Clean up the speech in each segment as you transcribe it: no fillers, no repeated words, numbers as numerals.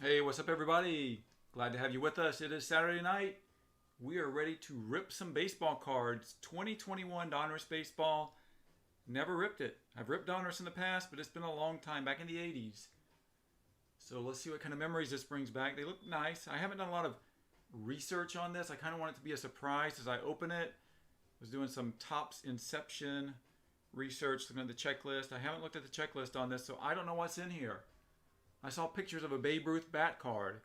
Hey, what's up, everybody? Glad to have you with us. It is Saturday night. We are ready to rip some baseball cards. 2021 Donruss Baseball. Never ripped it. I've ripped Donruss in the past, but it's been a long time, back in the 80s. So let's see what kind of memories this brings back. They look nice. I haven't done a lot of research on this. I kind of want it to be a surprise as I open it. I was doing some Topps Inception research, looking at the checklist. I haven't looked at the checklist on this, so I don't know what's in here. I saw pictures of a Babe Ruth bat card.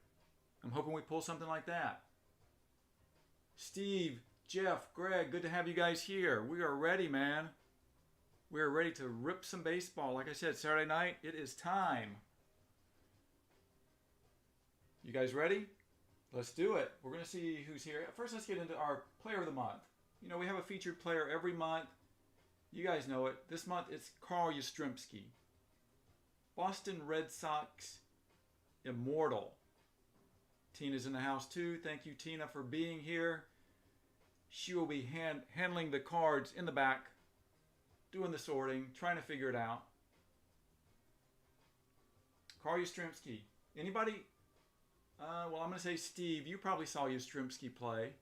I'm hoping we pull something like that. Steve, Jeff, Greg, good to have you guys here. We are ready, man. We are ready to rip some baseball. Like I said, Saturday night, it is time. You guys ready? Let's do it. We're going to see who's here. First, let's get into our player of the month. You know, we have a featured player every month. You guys know it. This month, it's Carl Yastrzemski. Boston Red Sox Immortal. Tina's in the house too. Thank you, Tina, for being here. She will be handling the cards in the back, doing the sorting, trying to figure it out. Carl Yastrzemski. Anybody? Well, I'm going to say Steve. You probably saw Yastrzemski play.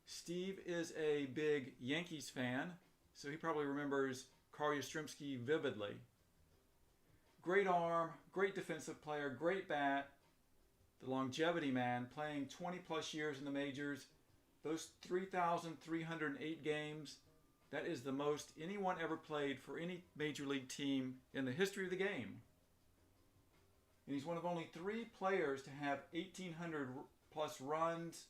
Steve is a big Yankees fan, so he probably remembers Carl Yastrzemski vividly. Great arm, great defensive player, great bat. The longevity man, playing 20 plus years in the majors. Those 3,308 games, that is the most anyone ever played for any major league team in the history of the game. And he's one of only 3 players to have 1,800 plus runs,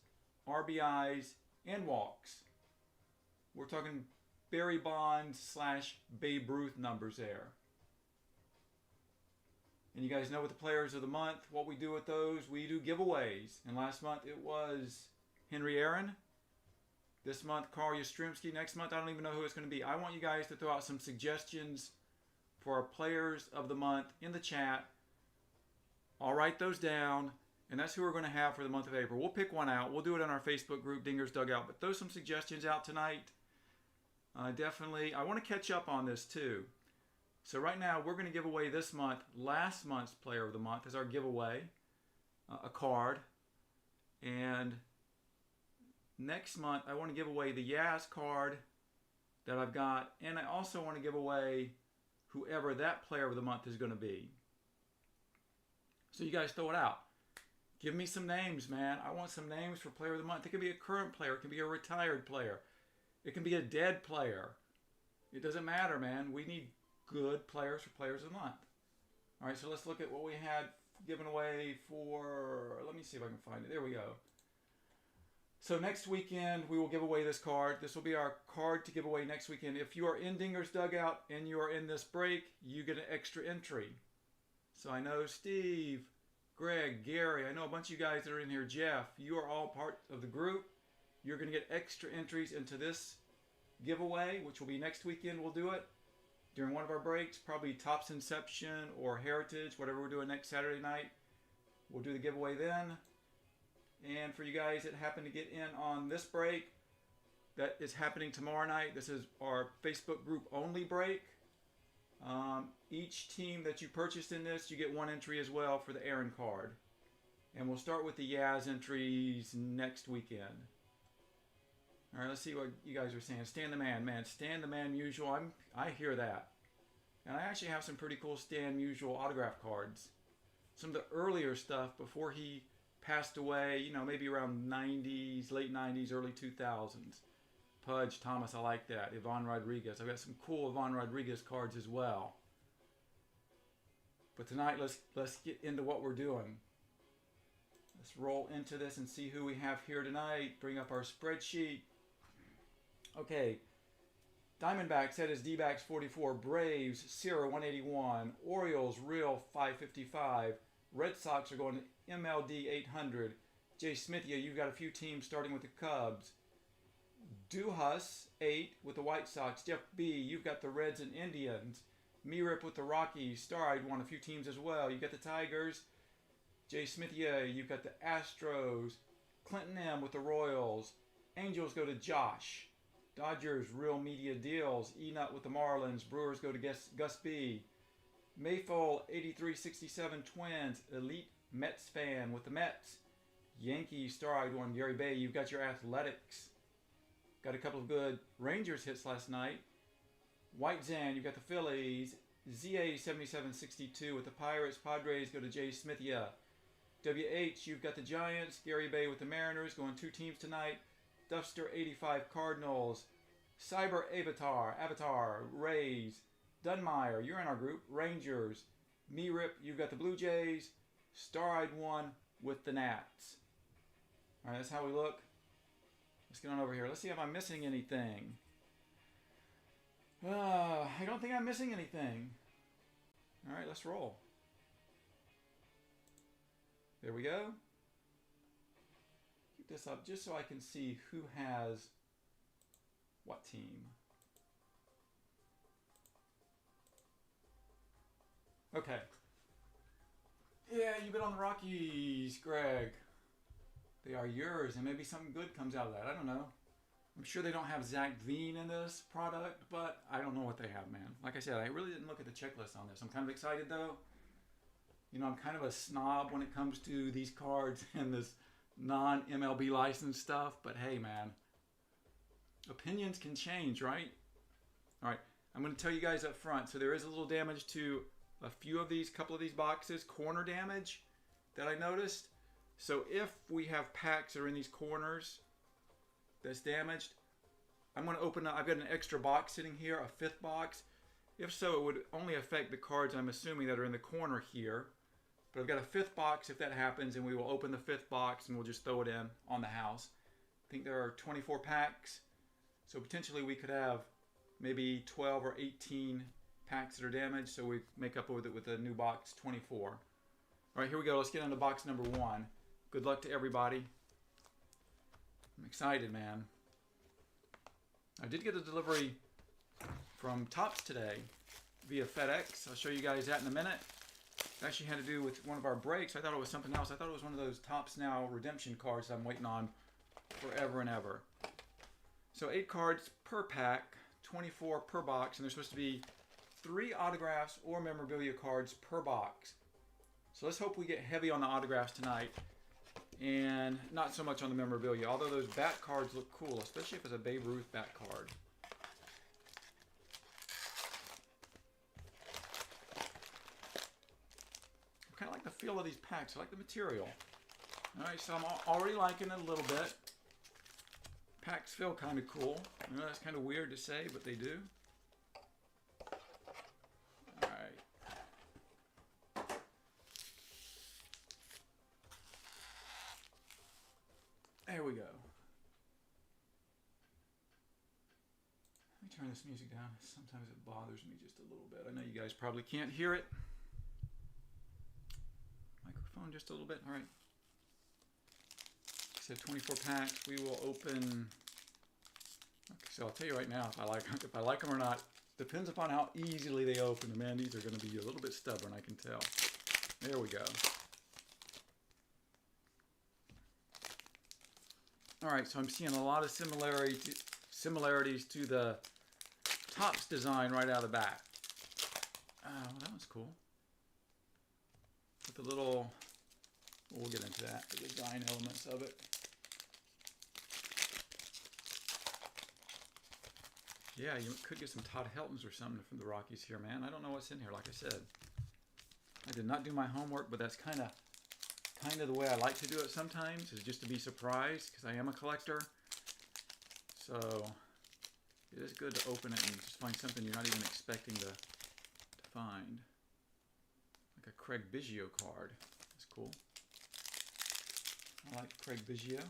RBIs, and walks. We're talking Barry Bonds / Babe Ruth numbers there. And you guys know with the players of the month, what we do with those, we do giveaways. And last month it was Henry Aaron. This month, Carl Yastrzemski. Next month, I don't even know who it's going to be. I want you guys to throw out some suggestions for our players of the month in the chat. I'll write those down, and that's who we're going to have for the month of April. We'll pick one out. We'll do it in our Facebook group, Dinger's Dugout. But throw some suggestions out tonight. Definitely. I want to catch up on this too. So right now, we're going to give away this month, last month's Player of the Month is our giveaway, a card. And next month, I want to give away the Yaz card that I've got. And I also want to give away whoever that Player of the Month is going to be. So you guys throw it out. Give me some names, man. I want some names for Player of the Month. It can be a current player. It can be a retired player. It can be a dead player. It doesn't matter, man. We need good players for Players of the Month. All right, so let's look at what we had given away for, let me see if I can find it. There we go. So next weekend, we will give away this card. This will be our card to give away next weekend. If you are in Dinger's Dugout and you are in this break, you get an extra entry. So I know Steve, Greg, Gary, I know a bunch of you guys that are in here. Jeff, you are all part of the group. You're going to get extra entries into this giveaway, which will be next weekend. We'll do it during one of our breaks, probably Topps Inception or Heritage, whatever we're doing next Saturday night. We'll do the giveaway then. And for you guys that happen to get in on this break, that is happening tomorrow night. This is our Facebook group only break. Each team that you purchased in this, you get one entry as well for the Aaron card. And we'll start with the Yaz entries next weekend. All right, let's see what you guys are saying. Stan the Man, man. Stan the Man Musial. I hear that. And I actually have some pretty cool Stan Musial autograph cards. Some of the earlier stuff before he passed away, you know, maybe around 90s, late 90s, early 2000s. Pudge, Thomas, I like that. Ivan Rodriguez. I've got some cool Ivan Rodriguez cards as well. But tonight, let's get into what we're doing. Let's roll into this and see who we have here tonight. Bring up our spreadsheet. Okay, Diamondbacks, that is D-backs 44, Braves, Sierra 181, Orioles, Real 555, Red Sox are going to MLD 800, Jay Smithia, you've got a few teams starting with the Cubs, Duhas 8 with the White Sox, Jeff B, you've got the Reds and Indians, Mirip with the Rockies, Starride won a few teams as well, you've got the Tigers, Jay Smithia, you've got the Astros, Clinton M with the Royals, Angels go to Josh, Dodgers, Real Media Deals. E-Nut with the Marlins. Brewers go to Gus B. Mayfall, 8367 Twins. Elite Mets fan with the Mets. Yankees star-eyed one, Gary Bay. You've got your Athletics. Got a couple of good Rangers hits last night. White Zan, you've got the Phillies. ZA7762 with the Pirates. Padres go to Jay Smithia. WH, you've got the Giants. Gary Bay with the Mariners. Going 2 teams tonight. Duffster85 Cardinals. Cyber Avatar, Rays. Dunmeyer, you're in our group. Rangers. Me Rip, you've got the Blue Jays. Star-eyed one with the Nats. Alright, that's how we look. Let's get on over here. Let's see if I'm missing anything. I don't think I'm missing anything. Alright, let's roll. There we go. Keep this up just so I can see who has what team. Okay. Yeah, you bet on the Rockies, Greg. They are yours, and maybe something good comes out of that. I don't know. I'm sure they don't have Zach Veen in this product, but I don't know what they have, man. Like I said, I really didn't look at the checklist on this. I'm kind of excited, though. You know, I'm kind of a snob when it comes to these cards and this non-MLB license stuff, but hey, man. Opinions can change, right? All right, I'm going to tell you guys up front. So there is a little damage to a few of these, couple of these boxes, corner damage that I noticed. So if we have packs that are in these corners that's damaged, I'm going to open up, I've got an extra box sitting here, a 5th box. If so, it would only affect the cards, I'm assuming, that are in the corner here. But I've got a 5th box if that happens, and we will open the 5th box and we'll just throw it in on the house. I think there are 24 packs, so potentially we could have maybe 12 or 18 packs that are damaged, so we make up with it with a new box 24. All right, here we go. Let's get into box number 1. Good luck to everybody. I'm excited, man. I did get a delivery from Topps today via FedEx. I'll show you guys that in a minute. It actually had to do with one of our breaks. I thought it was something else. I thought it was one of those Topps Now redemption cards I'm waiting on forever and ever. So 8 cards per pack, 24 per box, and there's supposed to be 3 autographs or memorabilia cards per box. So let's hope we get heavy on the autographs tonight and not so much on the memorabilia, although those bat cards look cool, especially if it's a Babe Ruth bat card. I kind of like the feel of these packs. I like the material. Alright, so I'm already liking it a little bit. Packs feel kind of cool. I know that's kind of weird to say, but they do. There we go. Let me turn this music down. Sometimes it bothers me just a little bit. I know you guys probably can't hear it. Microphone just a little bit. All right. So 24 packs. We will open. Okay, so I'll tell you right now if I like them or not. Depends upon how easily they open. Man, these are going to be a little bit stubborn, I can tell. There we go. Alright, so I'm seeing a lot of similarities to the Topps design right out of the back. Well, that was cool. With the little, we'll get into that, the design elements of it. Yeah, you could get some Todd Heltons or something from the Rockies here, man. I don't know what's in here, like I said. I did not do my homework, but that's kind of the way I like to do it sometimes, is just to be surprised, because I am a collector. So it is good to open it and just find something you're not even expecting to find. Like a Craig Biggio card. That's cool. I like Craig Biggio.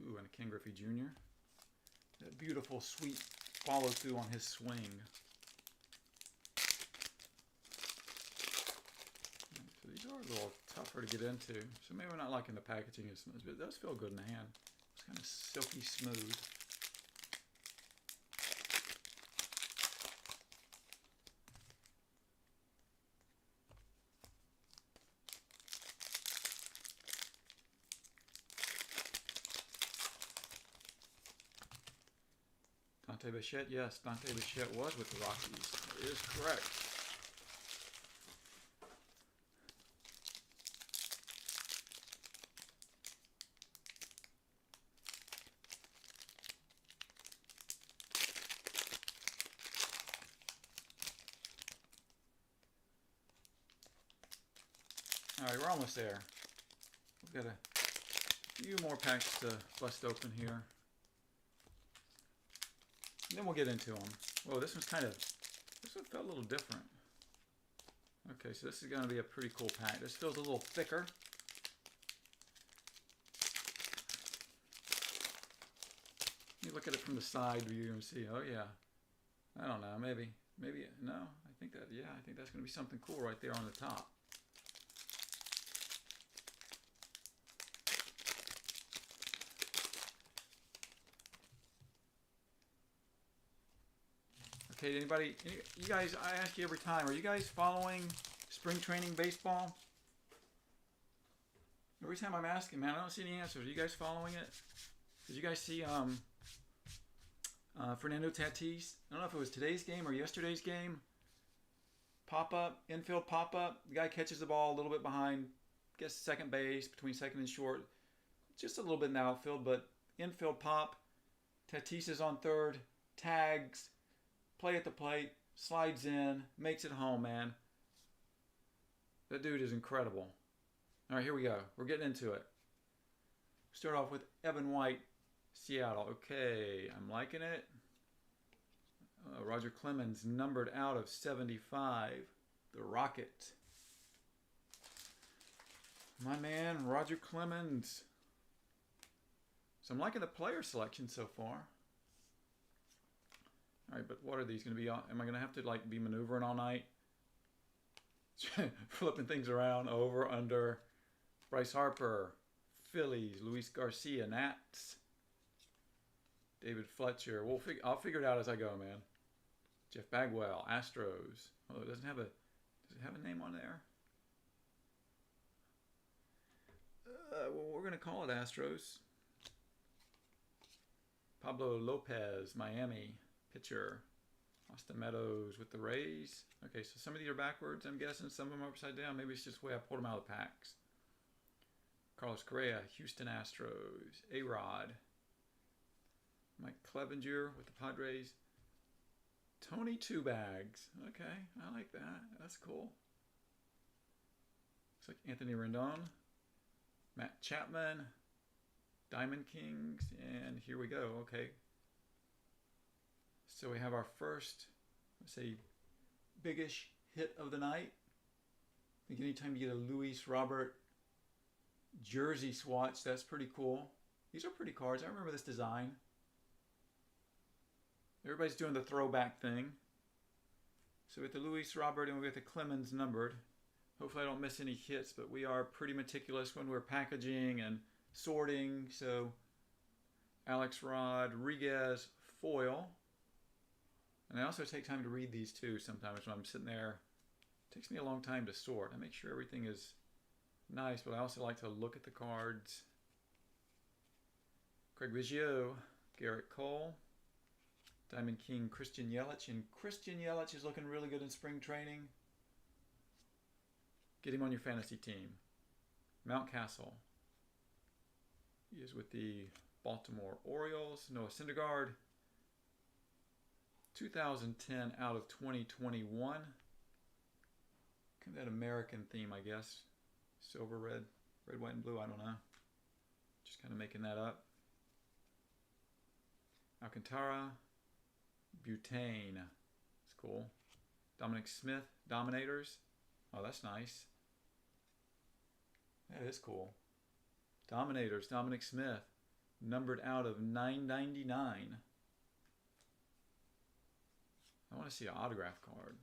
Ooh, and a Ken Griffey Jr. That beautiful, sweet follow through on his swing. These are a little tougher to get into, so maybe we're not liking the packaging as much, but it does feel good in the hand. It's kind of silky smooth. Dante Bichette, yes, Dante Bichette was with the Rockies. That is correct. All right, we're almost there. We've got a few more packs to bust open here. And then we'll get into them. Whoa, this one felt a little different. Okay, so this is going to be a pretty cool pack. This feels a little thicker. You look at it from the side, you can see, oh yeah. I don't know, maybe, no, I think that's going to be something cool right there on the top. Okay, you guys, I ask you every time, are you guys following spring training baseball? Every time I'm asking, man, I don't see any answers. Are you guys following it? Did you guys see Fernando Tatis? I don't know if it was today's game or yesterday's game. Pop-up, infield pop-up. The guy catches the ball a little bit behind, I guess second base, between second and short. Just a little bit in the outfield, but infield pop. Tatis is on third, tags, play at the plate, slides in, makes it home, man. That dude is incredible. All right, here we go. We're getting into it. Start off with Evan White, Seattle. Okay, I'm liking it. Roger Clemens, numbered out of 75. The Rocket. My man, Roger Clemens. So I'm liking the player selection so far. All right, but what are these going to be? Am I going to have to like be maneuvering all night? Flipping things around, over, under. Bryce Harper, Phillies. Luis Garcia, Nats. David Fletcher. I'll figure it out as I go, man. Jeff Bagwell, Astros. Oh, it does it have a name on there? Well, we're going to call it Astros. Pablo Lopez, Miami, pitcher. Austin Meadows with the Rays. Okay, so some of these are backwards, I'm guessing. Some of them are upside down. Maybe it's just the way I pulled them out of the packs. Carlos Correa, Houston Astros. A-Rod. Mike Clevenger with the Padres. Tony Two Bags. Okay, I like that. That's cool. Looks like Anthony Rendon. Matt Chapman. Diamond Kings. And here we go. Okay. So we have our first, let's say, biggish hit of the night. I think anytime you get a Luis Robert jersey swatch, that's pretty cool. These are pretty cards. I remember this design. Everybody's doing the throwback thing. So we got the Luis Robert and we got the Clemens numbered. Hopefully I don't miss any hits, but we are pretty meticulous when we're packaging and sorting. So Alex Rodriguez foil. And I also take time to read these too sometimes when I'm sitting there. It takes me a long time to sort. I make sure everything is nice, but I also like to look at the cards. Craig Biggio, Garrett Cole, Diamond King, Christian Yelich. And Christian Yelich is looking really good in spring training. Get him on your fantasy team. Mount Castle. He is with the Baltimore Orioles. Noah Syndergaard. 2010 out of 2021. Kind of that American theme, I guess. Silver, red, white, and blue. I don't know. Just kind of making that up. Alcantara. Butane. That's cool. Dominic Smith. Dominators. Oh, that's nice. That is cool. Dominators. Dominic Smith. Numbered out of 999. I want to see an autograph card.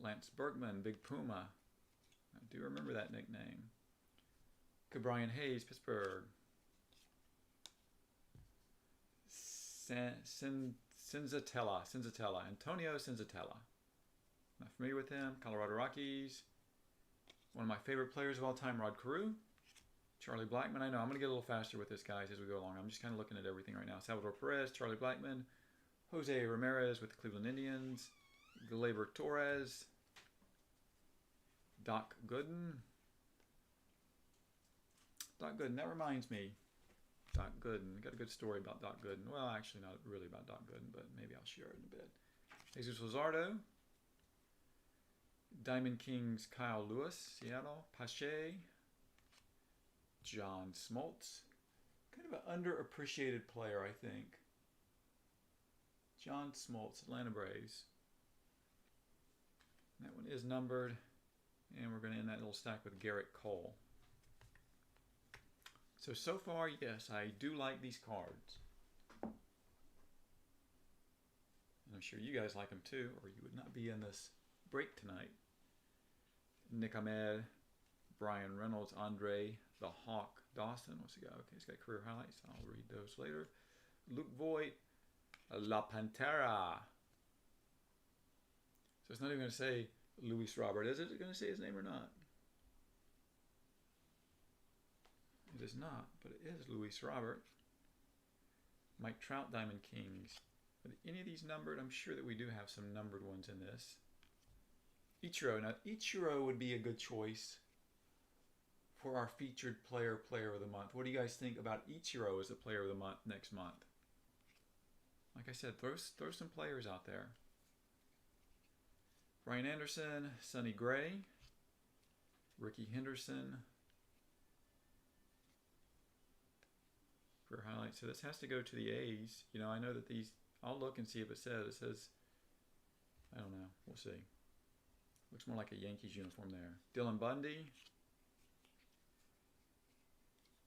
Lance Berkman, Big Puma. I do remember that nickname. Cabrian Hayes, Pittsburgh. Cinzatella. Antonio Cinzatella. Not familiar with him. Colorado Rockies. One of my favorite players of all time, Rod Carew. Charlie Blackmon. I know, I'm going to get a little faster with this, guys, as we go along. I'm just kind of looking at everything right now. Salvador Perez, Charlie Blackmon. Jose Ramirez with the Cleveland Indians. Gleyber Torres. Doc Gooden. Doc Gooden, that reminds me. Doc Gooden. Got a good story about Doc Gooden. Well, actually not really about Doc Gooden, but maybe I'll share it in a bit. Jesus Luzardo. Diamond Kings, Kyle Lewis, Seattle. Pache. John Smoltz. Kind of an underappreciated player, I think. John Smoltz, Atlanta Braves. That one is numbered. And we're going to end that little stack with Garrett Cole. So far, yes, I do like these cards. And I'm sure you guys like them too, or you would not be in this break tonight. Nick Ahmed, Brian Reynolds, Andre the Hawk Dawson. What's he got? Okay, he's got career highlights. I'll read those later. Luke Voigt, La Pantera. So it's not even going to say Luis Robert. Is it going to say his name or not? It is not, but it is Luis Robert. Mike Trout, Diamond Kings. Are any of these numbered? I'm sure that we do have some numbered ones in this. Ichiro. Now, Ichiro would be a good choice for our featured player of the month. What do you guys think about Ichiro as a player of the month next month? Like I said, throw some players out there. Brian Anderson, Sonny Gray, Ricky Henderson. For highlights. So this has to go to the A's. You know, I know that these, I'll look and see if it says, I don't know. We'll see. Looks more like a Yankees uniform there. Dylan Bundy.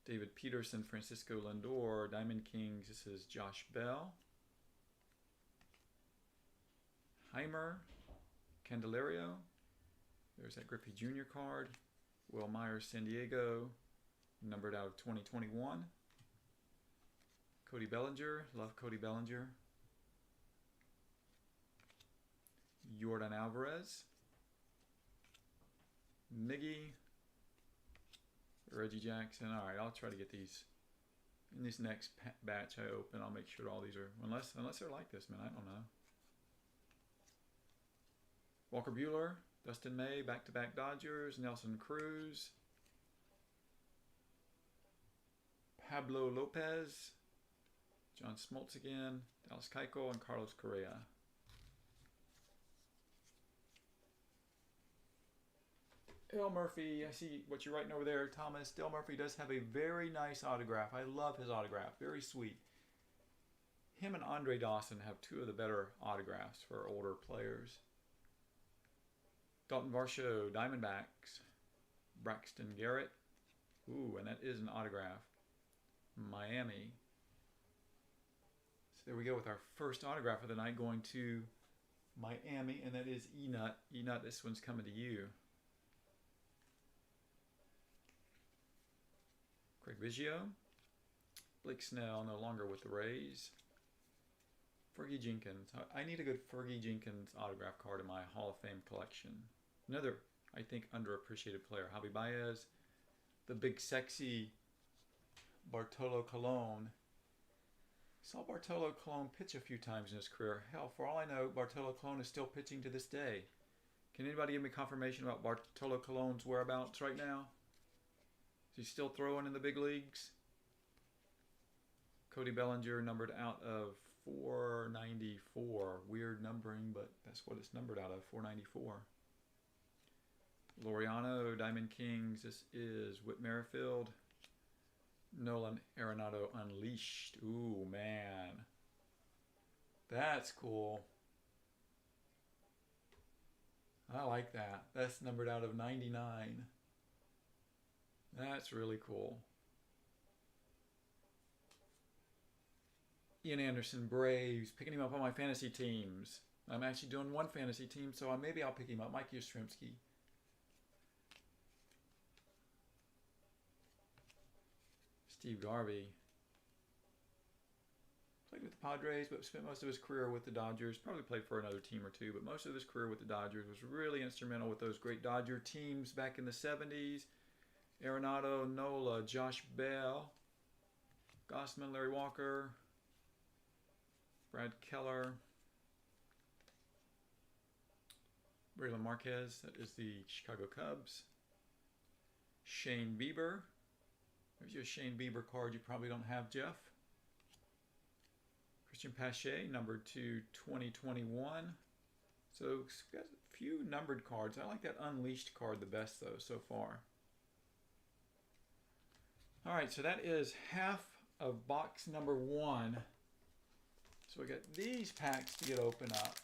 David Peterson, Francisco Lindor, Diamond Kings. This is Josh Bell. Heimer, Candelario. There's that Griffey Jr. card. Will Myers, San Diego, numbered out of 2021. Cody Bellinger, love Cody Bellinger. Jordan Alvarez. Miggy. Reggie Jackson. All right, I'll try to get these in this next batch I open. I'll make sure all these are, unless they're like this, man. I don't know. Walker Buehler, Dustin May, back-to-back Dodgers. Nelson Cruz. Pablo Lopez. John Smoltz again. Dallas Keuchel and Carlos Correa. Dale Murphy, I see what you're writing over there, Thomas. Dale Murphy does have a very nice autograph. I love his autograph. Very sweet. Him and Andre Dawson have two of the better autographs for older players. Dalton Varsho, Diamondbacks. Braxton Garrett. Ooh, and that is an autograph. Miami. So there we go with our first autograph of the night going to Miami, and that is E-Nut. E-Nut, this one's coming to you. Craig Biggio. Blake Snell, no longer with the Rays. Fergie Jenkins. I need a good Fergie Jenkins autograph card in my Hall of Fame collection. Another, I think, underappreciated player. Javi Baez. The big, sexy Bartolo Colon. Saw Bartolo Colon pitch a few times in his career. Hell, for all I know, Bartolo Colon is still pitching to this day. Can anybody give me confirmation about Bartolo Colon's whereabouts right now? Is he still throwing in the big leagues? Cody Bellinger numbered out of 494. Weird numbering, but that's what it's numbered out of, 494. Laureano, Diamond Kings. This is Whit Merrifield. Nolan Arenado Unleashed. Ooh, man. That's cool. I like that. That's numbered out of 99. That's really cool. Ian Anderson, Braves. Picking him up on my fantasy teams. I'm actually doing one fantasy team, so maybe I'll pick him up. Mike Yastrzemski. Steve Garvey. Played with the Padres, but spent most of his career with the Dodgers. Probably played for another team or two, but most of his career with the Dodgers. Was really instrumental with those great Dodger teams back in the 70s. Arenado, Nola, Josh Bell, Gossman, Larry Walker, Brad Keller, Braylon Marquez, that is the Chicago Cubs. Shane Bieber. There's your Shane Bieber card you probably don't have, Jeff. Christian Pache, numbered to 2021. So we've got a few numbered cards. I like that Unleashed card the best, though, so far. All right, so that is half of box number 1. So we got these packs to get open up.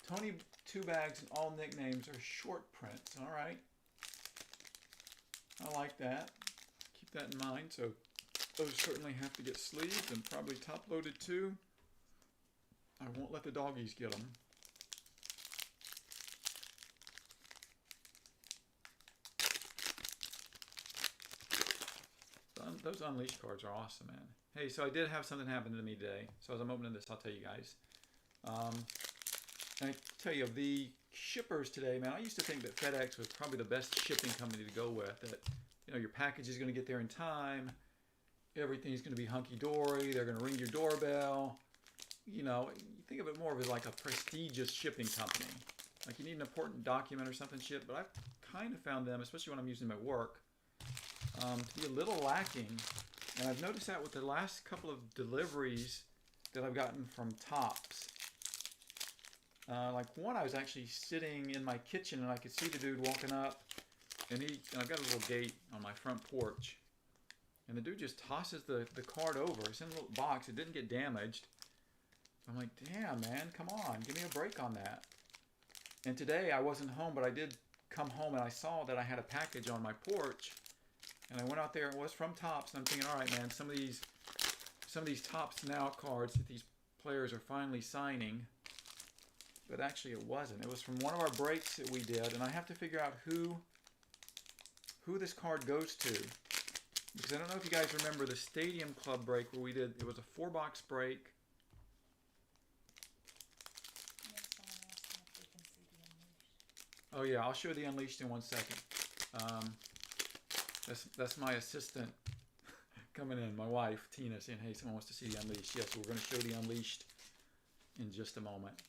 Tony 2 bags and all nicknames are short prints. All right. I like that. Keep that in mind. So those certainly have to get sleeved and probably top loaded too. I won't let the doggies get them. Those Unleashed cards are awesome, man. Hey, so I did have something happen to me today. So as I'm opening this, I'll tell you guys. And I tell you, of the shippers today, man, I used to think that FedEx was probably the best shipping company to go with. That, you know, your package is going to get there in time. Everything's going to be hunky-dory. They're going to ring your doorbell. You know, you think of it more of as like a prestigious shipping company. Like you need an important document or something shipped. But I've kind of found them, especially when I'm using them at work, to be a little lacking. And I've noticed that with the last couple of deliveries that I've gotten from Tops. Like one, I was actually sitting in my kitchen and I could see the dude walking up, and I've got a little gate on my front porch, and the dude just tosses the card over. It's in a little box. It didn't get damaged. I'm like, damn, man, come on, give me a break on that. And today I wasn't home, but I did come home and I saw that I had a package on my porch, and I went out there and it was from Tops, and I'm thinking, all right, man, some of these Tops Now cards that these players are finally signing. But actually it wasn't. It was from one of our breaks that we did, and I have to figure out who this card goes to. Because I don't know if you guys remember the Stadium Club break where we did, it was a 4-box break. Oh yeah, I'll show the Unleashed in 1 second. That's my assistant coming in, my wife, Tina, saying, hey, someone wants to see the Unleashed. Yes, so we're going to show the Unleashed in just a moment.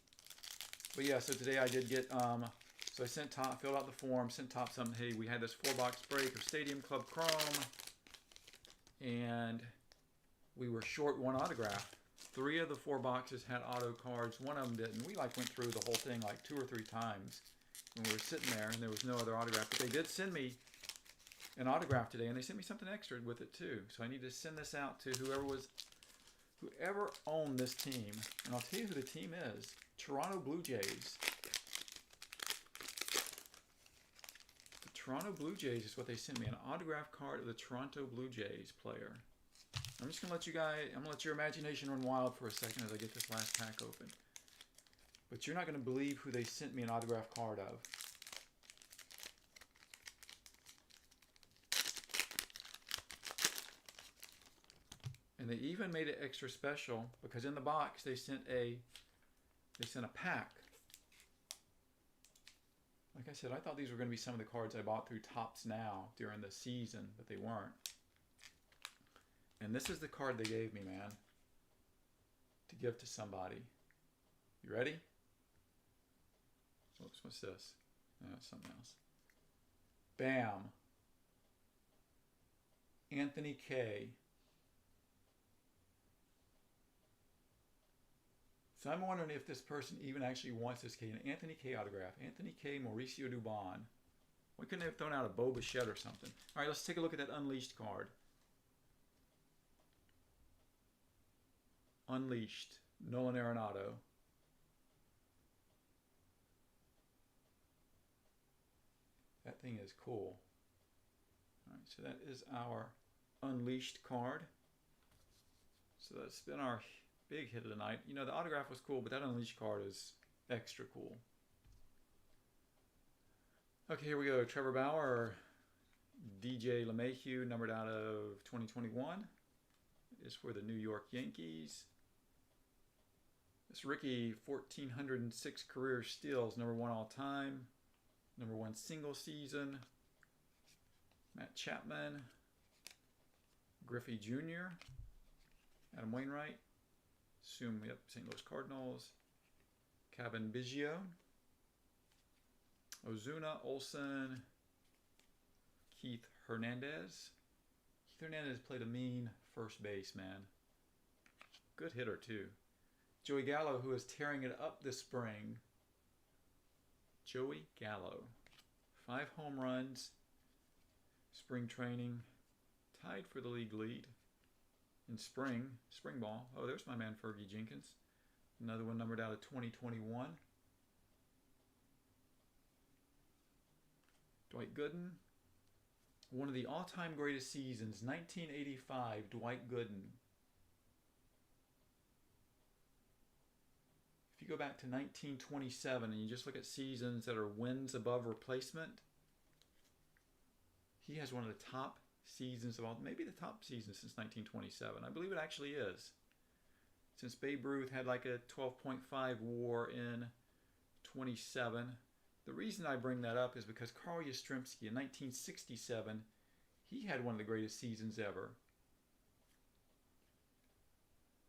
But yeah, so today I did get, so I sent Top, filled out the form, sent Top something, hey, we had this 4-box break of Stadium Club Chrome, and we were short 1 autograph. 3 of the 4 boxes had auto cards, 1 of them didn't. We like went through the whole thing like 2 or 3 times when we were sitting there, and there was no other autograph. But they did send me an autograph today, and they sent me something extra with it too. So I need to send this out to whoever owned this team, and I'll tell you who the team is. Toronto Blue Jays. The Toronto Blue Jays is what they sent me, an autograph card of the Toronto Blue Jays player. I'm just going to let you guys, I'm going to let your imagination run wild for a second as I get this last pack open. But you're not going to believe who they sent me an autograph card of. And they even made it extra special because in the box they sent a pack. Like I said, I thought these were going to be some of the cards I bought through Tops Now during the season, but they weren't. And this is the card they gave me, man, to give to somebody. You ready? Oops, what's this? No, it's something else. Bam. Anthony K. So I'm wondering if this person even actually wants this K. An Anthony K autograph. Anthony K, Mauricio Dubon. Why couldn't they have thrown out a Bo Bichette or something? All right, let's take a look at that Unleashed card. Unleashed. Nolan Arenado. That thing is cool. All right, so that is our Unleashed card. So that's been our big hit of the night. You know, the autograph was cool, but that Unleashed card is extra cool. Okay, here we go. Trevor Bauer, DJ LeMahieu, numbered out of 2021. Is for the New York Yankees. This Ricky, 1,406 career steals, number 1 all time, number 1 single season. Matt Chapman, Griffey Jr., Adam Wainwright, assume, yep, St. Louis Cardinals, Kevin Biggio, Ozuna, Olsen, Keith Hernandez. Keith Hernandez played a mean first base, man. Good hitter, too. Joey Gallo, who is tearing it up this spring. Joey Gallo. 5 home runs. Spring training. Tied for the league lead. In spring ball. Oh, there's my man Fergie Jenkins. Another one numbered out of 2021. Dwight Gooden. One of the all-time greatest seasons, 1985, Dwight Gooden. If you go back to 1927 and you just look at seasons that are wins above replacement, he has one of the top seasons of all, maybe the top season since 1927. I believe it actually is. Since Babe Ruth had like a 12.5 WAR in 27. The reason I bring that up is because Carl Yastrzemski in 1967, he had one of the greatest seasons ever.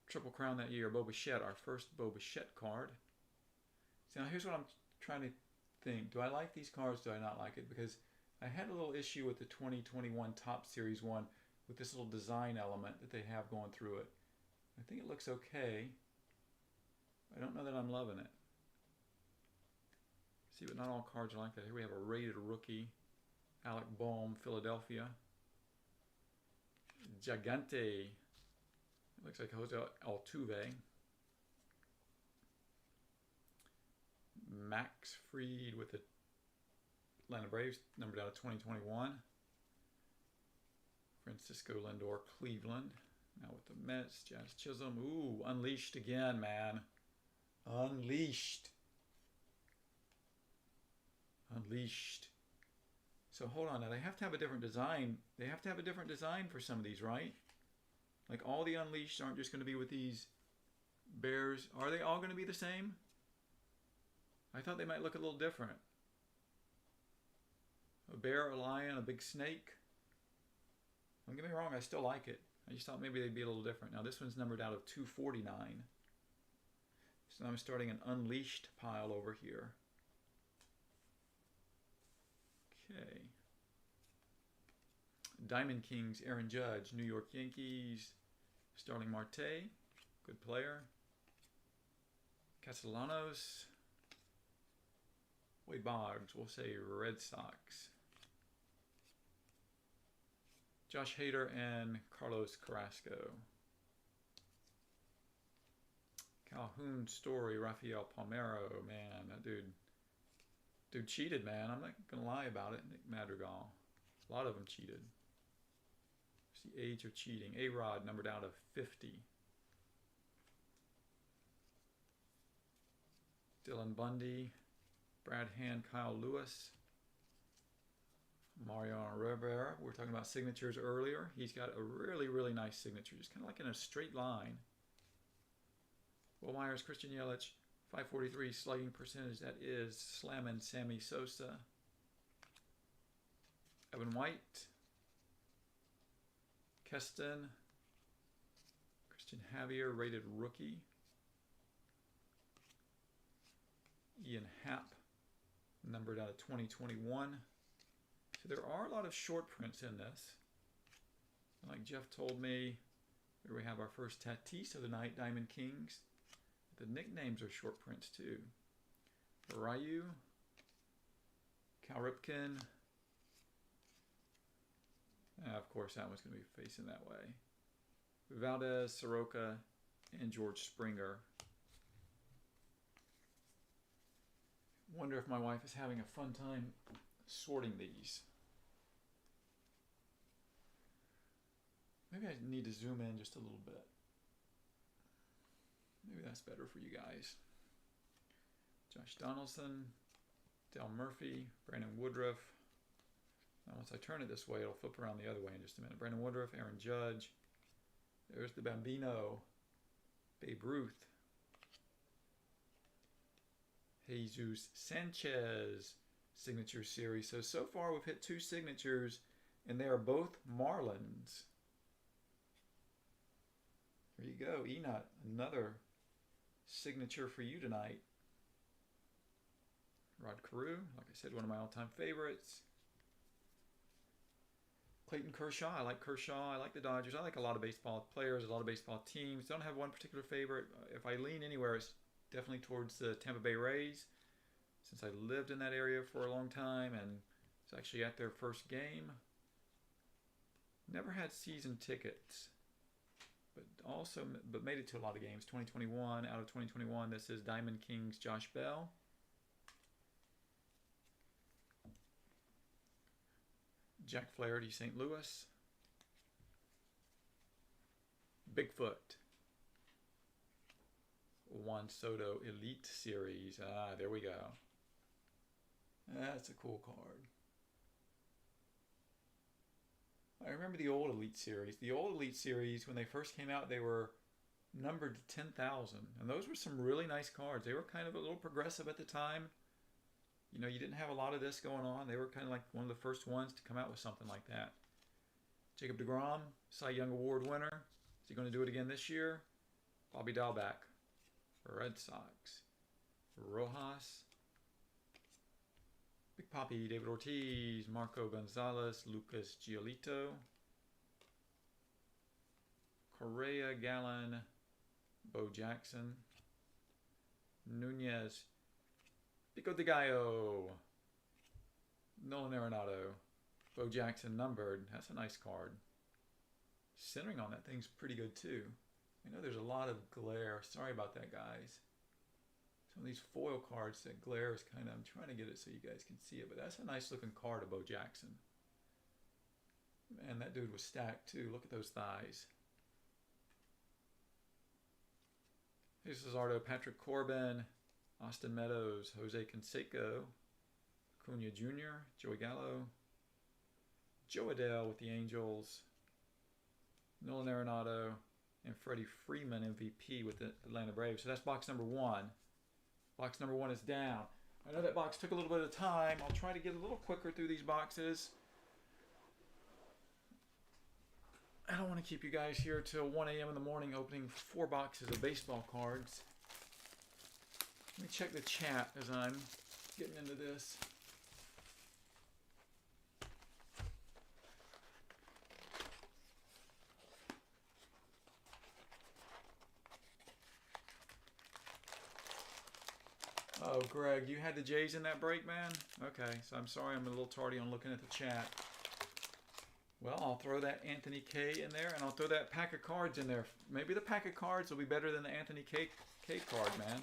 Triple Crown that year, Bo Bichette, our first Bo Bichette card. So now here's what I'm trying to think. Do I like these cards? Do I not like it? Because I had a little issue with the 2021 Top Series one with this little design element that they have going through it. I think it looks okay. I don't know that I'm loving it. See, but not all cards are like that. Here we have a rated rookie. Alec Bohm, Philadelphia. Gigante. It looks like Jose Altuve. Max Fried with the Atlanta Braves, numbered out of 2021. Francisco Lindor, Cleveland. Now with the Mets, Jazz Chisholm. Ooh, unleashed again, man. Unleashed. Unleashed. So hold on, now they have to have a different design. They have to have a different design for some of these, right? Like all the Unleashed aren't just going to be with these bears. Are they all going to be the same? I thought they might look a little different. A bear, a lion, a big snake. Don't get me wrong, I still like it. I just thought maybe they'd be a little different. Now this one's numbered out of 249. So I'm starting an Unleashed pile over here. Okay. Diamond Kings, Aaron Judge, New York Yankees, Starling Marte, good player. Castellanos, Wade Boggs, we'll say Red Sox. Josh Hader and Carlos Carrasco. Calhoun Story, Rafael Palmeiro, man, that dude cheated, man. I'm not going to lie about it. Nick Madrigal. A lot of them cheated. It's the age of cheating. A-Rod, numbered out of 50. Dylan Bundy. Brad Hand, Kyle Lewis. Mario Rivera. We were talking about signatures earlier. He's got a really, really nice signature. Just kind of like in a straight line. Will Myers, Christian Yelich. 543 slugging percentage, that is slamming Sammy Sosa. Evan White. Keston. Christian Javier, rated rookie. Ian Happ, numbered out of 2021. So there are a lot of short prints in this. And like Jeff told me, here we have our first Tatis of the night, Diamond Kings. The nicknames are short prints too. Ryu, Cal Ripken. Of course, that one's going to be facing that way. Valdez, Soroka, and George Springer. Wonder if my wife is having a fun time sorting these. Maybe I need to zoom in just a little bit. Maybe that's better for you guys. Josh Donaldson, Dale Murphy, Brandon Woodruff. Now once I turn it this way, it'll flip around the other way in just a minute. Brandon Woodruff, Aaron Judge. There's the Bambino, Babe Ruth. Jesus Sanchez signature series. So far we've hit 2 signatures, and they are both Marlins. There you go, Enot, another signature for you tonight. Rod Carew, like I said, one of my all-time favorites. Clayton Kershaw. I like Kershaw. I like the Dodgers. I like a lot of baseball players, a lot of baseball teams. Don't have one particular favorite. If I lean anywhere, it's definitely towards the Tampa Bay Rays, since I lived in that area for a long time and was actually at their first game. Never had season tickets, but made it to a lot of games. 2021, out of 2021, this is Diamond Kings Josh Bell. Jack Flaherty, St. Louis. Bigfoot. Juan Soto Elite Series. Ah, there we go. That's a cool card. I remember the old Elite Series. The old Elite Series, when they first came out, they were numbered to 10,000. And those were some really nice cards. They were kind of a little progressive at the time. You know, you didn't have a lot of this going on. They were kind of like one of the first ones to come out with something like that. Jacob deGrom, Cy Young Award winner. Is he going to do it again this year? Bobby Dahlbeck, Red Sox. Rojas. Big Papi, David Ortiz, Marco Gonzalez, Lucas Giolito. Correa, Gallen, Bo Jackson. Nunez, Pico de Gallo, Nolan Arenado, Bo Jackson numbered. That's a nice card. Centering on that thing's pretty good too. I know there's a lot of glare. Sorry about that, guys. Some of these foil cards, that glare is kind of, I'm trying to get it so you guys can see it, but that's a nice looking card of Bo Jackson. Man, that dude was stacked too. Look at those thighs. Jesus Luzardo, Patrick Corbin, Austin Meadows, Jose Canseco, Acuna Jr., Joey Gallo, Joe Adele with the Angels, Nolan Arenado, and Freddie Freeman MVP with the Atlanta Braves. So that's box number one. Box number one is down. I know that box took a little bit of time. I'll try to get a little quicker through these boxes. I don't want to keep you guys here till 1 a.m. in the morning opening 4 boxes of baseball cards. Let me check the chat as I'm getting into this. Oh, Greg, you had the Jays in that break, man? Okay, so I'm sorry I'm a little tardy on looking at the chat. Well, I'll throw that Anthony K in there, and I'll throw that pack of cards in there. Maybe the pack of cards will be better than the Anthony K card, man.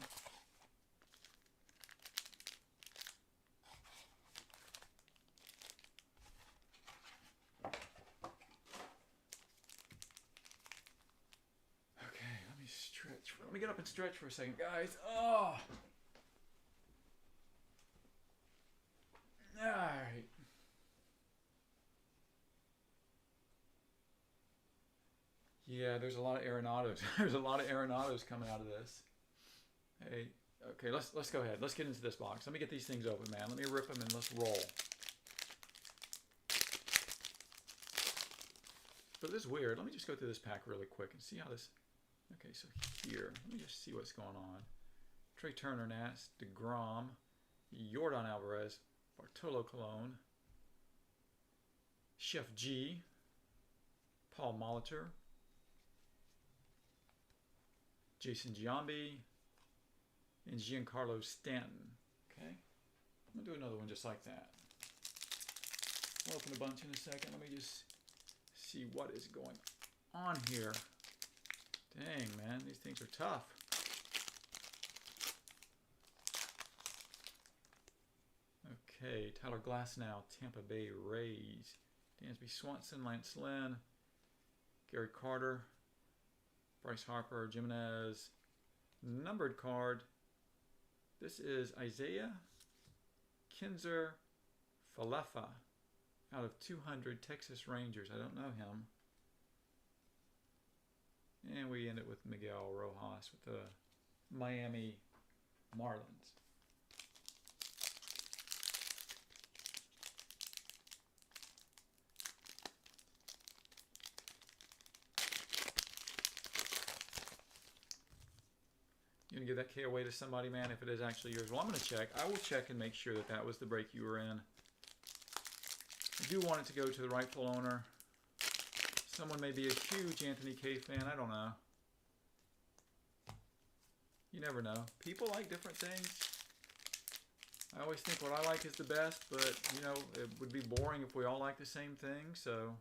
Okay, let me stretch. Let me get up and stretch for a second, guys. Oh! All right. Yeah, there's a lot of Arenados. There's a lot of Arenados coming out of this. Hey, okay, let's go ahead. Let's get into this box. Let me get these things open, man. Let me rip them and let's roll. But this is weird. Let me just go through this pack really quick and see how this... Okay, so here, let me just see what's going on. Trey Turner, Nats, deGrom, Yordan Alvarez, Bartolo Colon, Chef G, Paul Molitor, Jason Giambi, and Giancarlo Stanton. Okay, I'm going to do another one just like that. I'll open a bunch in a second. Let me just see what is going on here. Dang, man, these things are tough. Okay, Tyler Glasnow, Tampa Bay Rays. Dansby Swanson, Lance Lynn, Gary Carter, Bryce Harper, Jimenez. Numbered card. This is Isaiah Kinzer Falefa out of 200 Texas Rangers. I don't know him. And we end it with Miguel Rojas with the Miami Marlins. You gonna give that K away to somebody, man, if it is actually yours? Well, I'm gonna check. I will check and make sure that that was the break you were in. You do want it to go to the rightful owner. Someone may be a huge Anthony K fan. I don't know. You never know. People like different things. I always think what I like is the best, but, you know, it would be boring if we all like the same thing, so...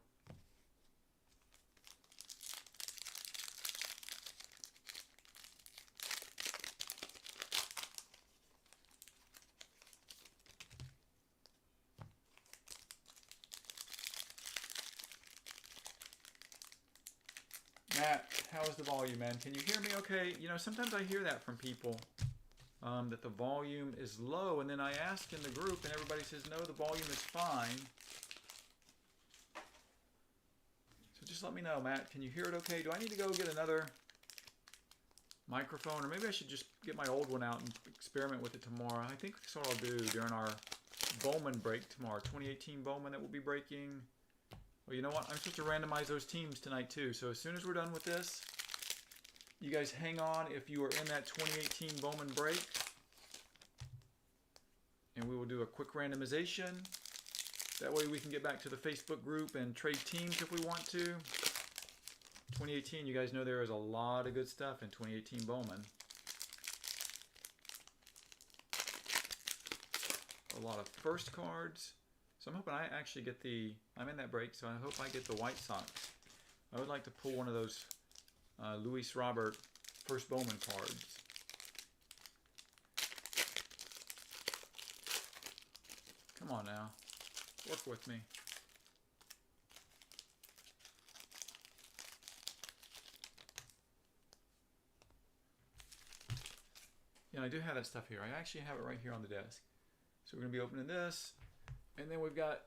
Matt, how is the volume, man? Can you hear me okay? You know, sometimes I hear that from people, that the volume is low, and then I ask in the group, and everybody says, no, the volume is fine. So just let me know, Matt. Can you hear it okay? Do I need to go get another microphone? Or maybe I should just get my old one out and experiment with it tomorrow. I think that's what I'll do during our Bowman break tomorrow. 2018 Bowman that we'll be breaking. Well, you know what? I'm supposed to randomize those teams tonight too. So as soon as we're done with this, you guys hang on if you are in that 2018 Bowman break. And we will do a quick randomization. That way we can get back to the Facebook group and trade teams if we want to. 2018, you guys know there is a lot of good stuff in 2018 Bowman. A lot of first cards. So I'm hoping I actually get the, I'm in that break, so I hope I get the White Sox. I would like to pull one of those Luis Robert first Bowman cards. Come on now, work with me. Yeah, I do have that stuff here. I actually have it right here on the desk. So we're going to be opening this. And then we've got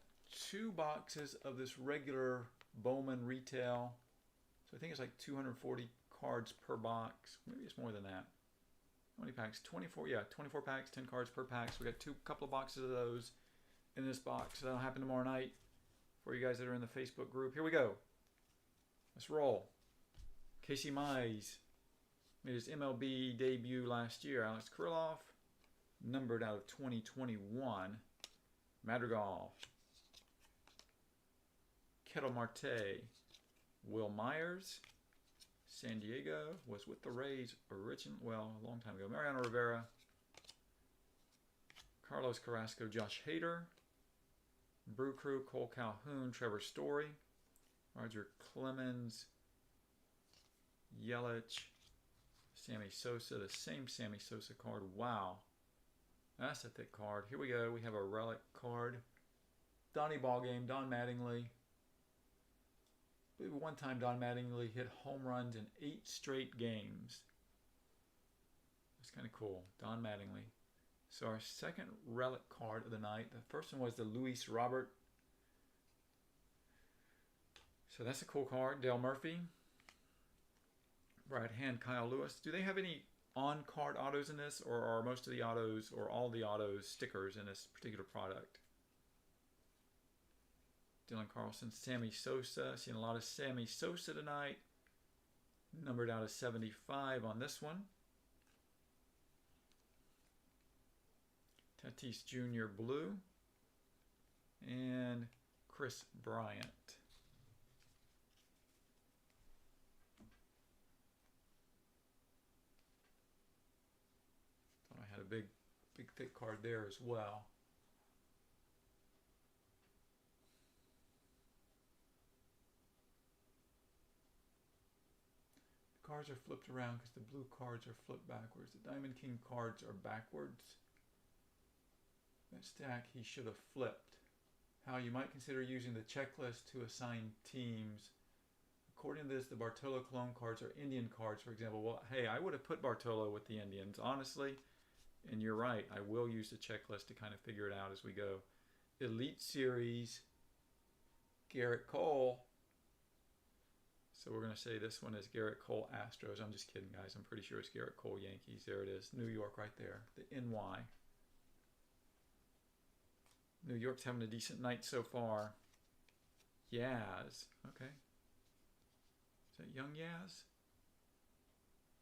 2 boxes of this regular Bowman retail. So I think it's like 240 cards per box. Maybe it's more than that. How many packs? 24, yeah, 24 packs, 10 cards per pack. So we got couple of boxes of those in this box. That'll happen tomorrow night for you guys that are in the Facebook group. Here we go. Let's roll. Casey Mize made his MLB debut last year. Alex Kirilloff, numbered out of 2021. Madrigal, Kettle Marte, Will Myers, San Diego, was with the Rays a long time ago. Mariano Rivera, Carlos Carrasco, Josh Hader, Brew Crew, Cole Calhoun, Trevor Story, Roger Clemens, Yelich, Sammy Sosa, the same Sammy Sosa card. Wow. That's a thick card. Here we go. We have a relic card. Donnie Ballgame, Don Mattingly. I believe one time Don Mattingly hit home runs in 8 straight games. That's kind of cool. Don Mattingly. So our second relic card of the night. The first one was the Luis Robert. So that's a cool card. Dale Murphy. Right hand, Kyle Lewis. Do they have any on-card autos in this, or are most of the autos or all the autos stickers in this particular product? Dylan Carlson, Sammy Sosa. Seeing a lot of Sammy Sosa tonight. Numbered out of 75 on this one. Tatis Jr. Blue. And Chris Bryant. Had a big thick card there as well. The cards are flipped around because the blue cards are flipped backwards. The Diamond King cards are backwards. That stack he should have flipped. How you might consider using the checklist to assign teams. According to this, the Bartolo Colon cards are Indian cards, for example. Well, hey, I would have put Bartolo with the Indians, honestly. And you're right, I will use the checklist to kind of figure it out as we go. Elite Series, Garrett Cole. So we're going to say this one is Garrett Cole Astros. I'm just kidding, guys. I'm pretty sure it's Garrett Cole Yankees. There it is. New York right there. The NY. New York's having a decent night so far. Yaz. Okay. Is that Young Yaz?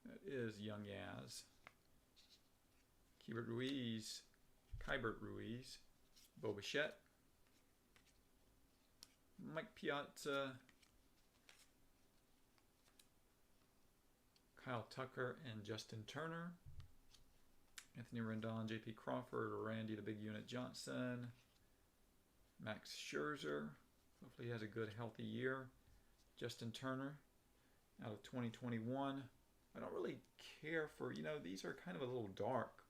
That is Young Yaz. Keibert Ruiz, Bo Bichette, Mike Piazza, Kyle Tucker, and Justin Turner. Anthony Rendon, J.P. Crawford, Randy the Big Unit Johnson, Max Scherzer. Hopefully he has a good, healthy year. Justin Turner out of 2021. I don't really care for, you know, these are kind of a little dark.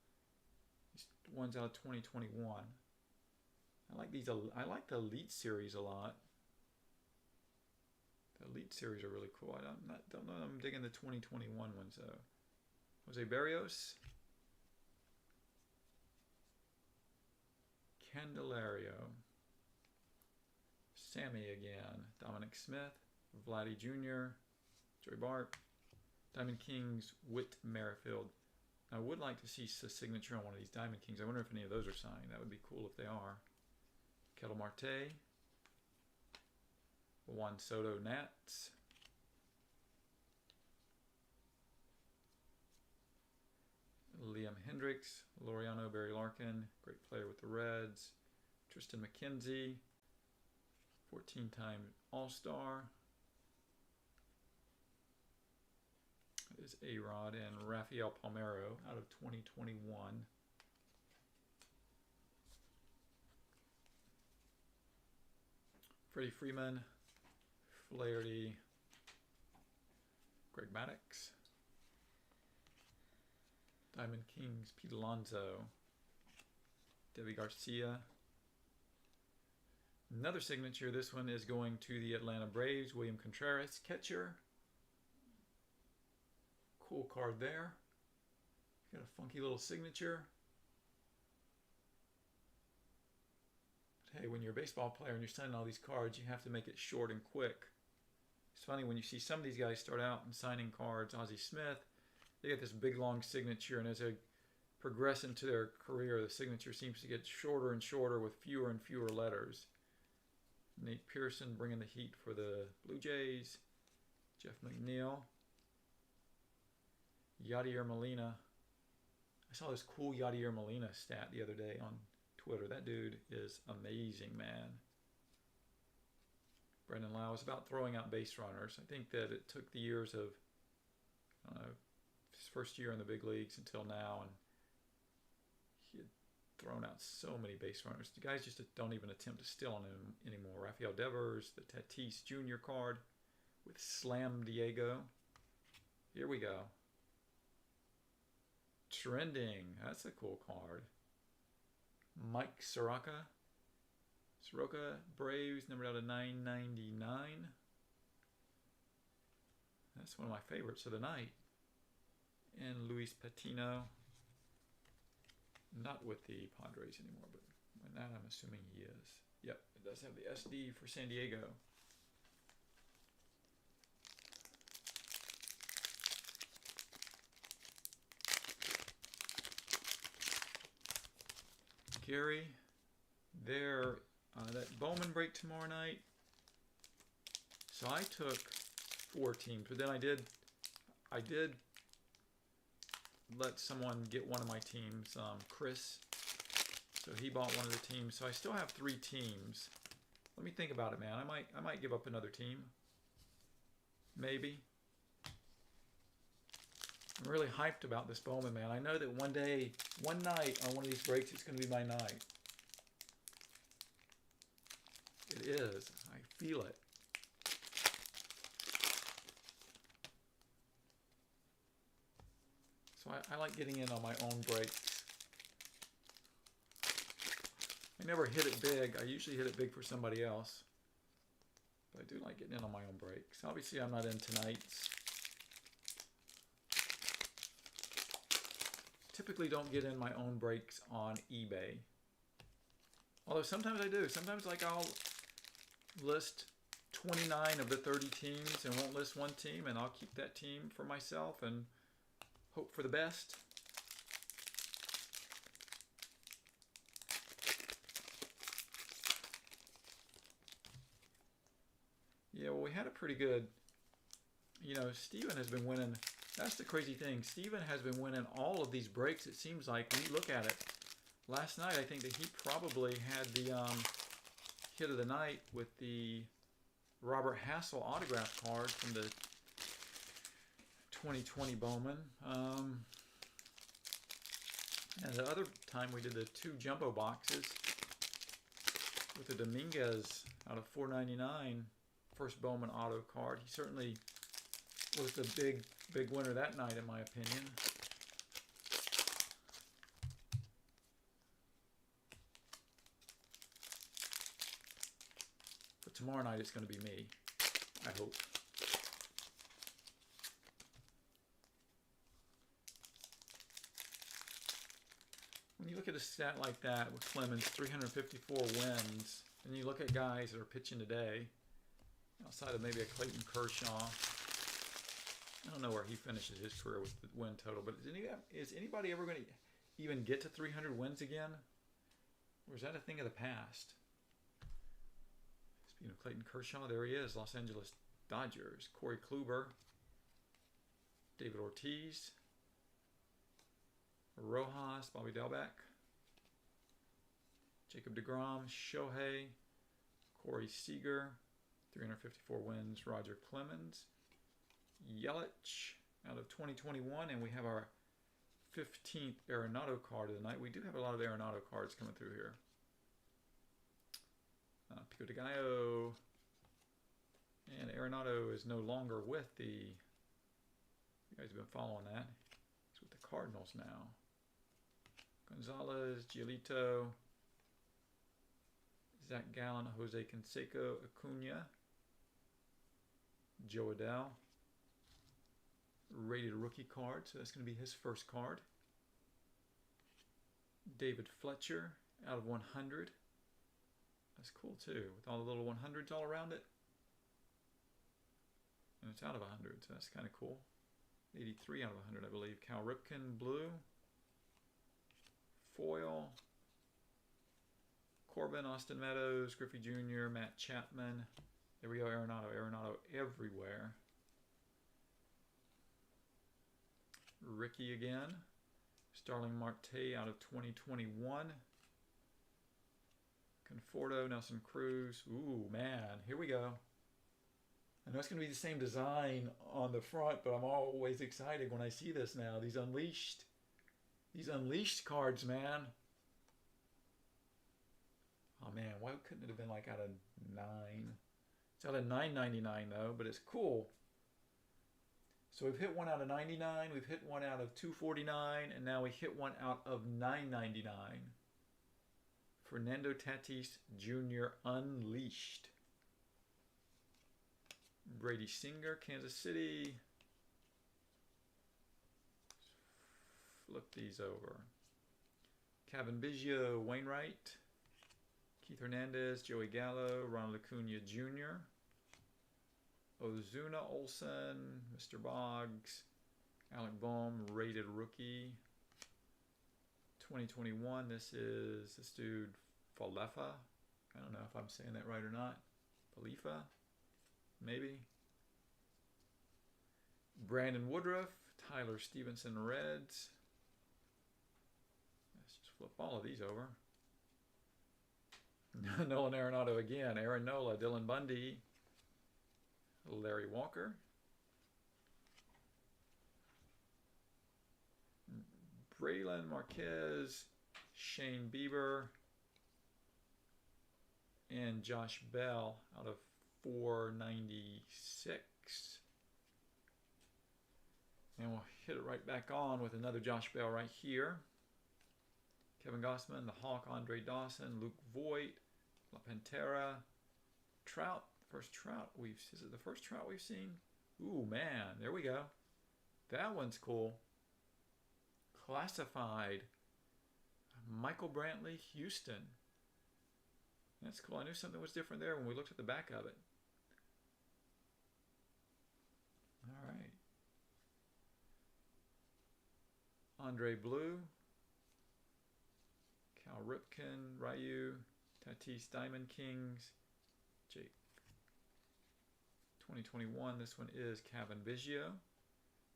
These ones out of 2021. I like these. I like the Elite Series a lot. The Elite Series are really cool. Don't know. I'm digging the 2021 ones though. Jose Barrios, Candelario, Sammy again, Dominic Smith, Vladdy Jr., Joey Bart, Diamond Kings, Whit Merrifield. I would like to see a signature on one of these Diamond Kings. I wonder if any of those are signed. That would be cool if they are. Ketel Marte, Juan Soto Nats, Liam Hendricks, Laureano Barry Larkin, great player with the Reds, Tristan McKenzie, 14-time All-Star. That is A-Rod, and Rafael Palmeiro out of 2021. Freddie Freeman, Flaherty, Greg Maddux, Diamond Kings, Pete Alonso, Debbie Garcia. Another signature. This one is going to the Atlanta Braves, William Contreras, catcher. Cool card there. Got a funky little signature. But hey, when you're a baseball player and you're signing all these cards, you have to make it short and quick. It's funny when you see some of these guys start out and signing cards. Ozzie Smith, they get this big long signature, and as they progress into their career, the signature seems to get shorter and shorter with fewer and fewer letters. Nate Pearson bringing the heat for the Blue Jays. Jeff McNeil. Yadier Molina. I saw this cool Yadier Molina stat the other day on Twitter. That dude is amazing, man. Brendan Lau is about throwing out base runners. I think that it took the years of, I don't know, his first year in the big leagues until now, and he had thrown out so many base runners. The guys just don't even attempt to steal on him anymore. Rafael Devers, the Tatis Jr. card with Slam Diego. Here we go. Trending. That's a cool card. Mike Soroka. Soroka, Braves, numbered out of 999. That's one of my favorites of the night. And Luis Patino. Not with the Padres anymore, but when that I'm assuming he is. Yep, it does have the SD for San Diego. Gary, there, that Bowman break tomorrow night. So I took 4 teams, but then I did let someone get one of my teams, Chris. So he bought one of the teams. So I still have 3 teams. Let me think about it, man. I might give up another team. Maybe. I'm really hyped about this Bowman, man. I know that one night on one of these breaks, it's going to be my night. It is. I feel it. So I like getting in on my own breaks. I never hit it big. I usually hit it big for somebody else. But I do like getting in on my own breaks. Obviously, I'm not in tonight's. Typically don't get in my own breaks on eBay. Although sometimes I do. Sometimes like I'll list 29 of the 30 teams and won't list one team, and I'll keep that team for myself and hope for the best. Yeah, well, we had a pretty good, you know, Steven has been winning. That's the crazy thing. Steven has been winning all of these breaks, it seems like, when you look at it. Last night, I think that he probably had the hit of the night with the Robert Hassel autograph card from the 2020 Bowman. And the other time we did the 2 jumbo boxes with the Dominguez out of 499 first Bowman auto card. He certainly was the big winner that night, in my opinion. But tomorrow night it's going to be me, I hope. When you look at a stat like that with Clemens, 354 wins, and you look at guys that are pitching today, outside of maybe a Clayton Kershaw, I don't know where he finishes his career with the win total, but is anybody ever going to even get to 300 wins again? Or is that a thing of the past? Speaking of Clayton Kershaw, there he is, Los Angeles Dodgers. Corey Kluber, David Ortiz, Rojas, Bobby Dalbec, Jacob deGrom, Shohei, Corey Seager, 354 wins, Roger Clemens, Yelich out of 2021, and we have our 15th Arenado card of the night. We do have a lot of Arenado cards coming through here. Pico de Gallo, and Arenado is no longer with the, you guys have been following that, he's with the Cardinals now. Gonzalez, Giolito, Zach Gallen, Jose Canseco, Acuna, Joe Adele, rated rookie card, so that's going to be his first card. David Fletcher out of 100. That's cool too, with all the little 100s all around it. And it's out of 100, so that's kind of cool. 83 out of 100, I believe. Cal Ripken, blue. Foil. Corbin, Austin Meadows, Griffey Jr., Matt Chapman. There we go, Arenado. Arenado everywhere. Ricky again. Starling Marte out of 2021. Conforto, Nelson Cruz. Ooh, man, here we go. I know it's going to be the same design on the front, but I'm always excited when I see this now. These Unleashed cards, man. Oh, man, why couldn't it have been like out of 9? It's out of 9.99 though, but it's cool. So we've hit one out of 99, we've hit one out of 249, and now we hit one out of 9.99. Fernando Tatis Jr. Unleashed. Brady Singer, Kansas City. Flip these over. Kevin Biggio, Wainwright. Keith Hernandez, Joey Gallo, Ronald Acuna Jr. Ozuna Olsen, Mr. Boggs, Alec Bohm, rated rookie. 2021, this is this dude, Falefa. I don't know if I'm saying that right or not. Falefa, maybe. Brandon Woodruff, Tyler Stevenson, Reds. Let's just flip all of these over. Nolan Arenado again, Aaron Nola, Dylan Bundy, Larry Walker, Braylon Marquez, Shane Bieber, and Josh Bell out of 496. And we'll hit it right back on with another Josh Bell right here. Kevin Gossman, the Hawk, Andre Dawson, Luke Voigt, La Pantera, Trout. First Trout is it the first Trout we've seen? Ooh, man, there we go. That one's cool. Classified. Michael Brantley, Houston. That's cool. I knew something was different there when we looked at the back of it. All right. Andre Blue. Cal Ripken, Ryu, Tatis Diamond Kings, Jake. 2021, this one is Kevin Biggio,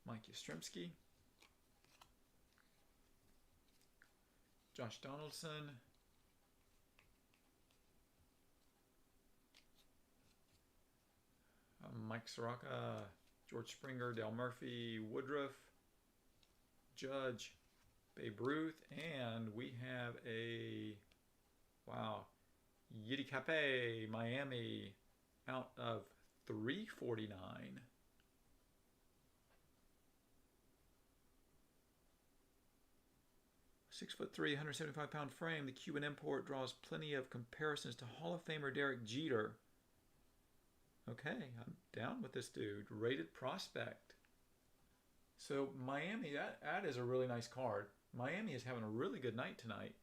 Mike Yastrzemski, Josh Donaldson, Mike Soroka, George Springer, Dale Murphy, Woodruff, Judge, Babe Ruth, and we have a, wow, Yiddy Cape, Miami, out of 349. 6'3", 175-pound frame. The Cuban import draws plenty of comparisons to Hall of Famer Derek Jeter. Okay, I'm down with this dude. Rated prospect. So Miami, that is a really nice card. Miami is having a really good night tonight.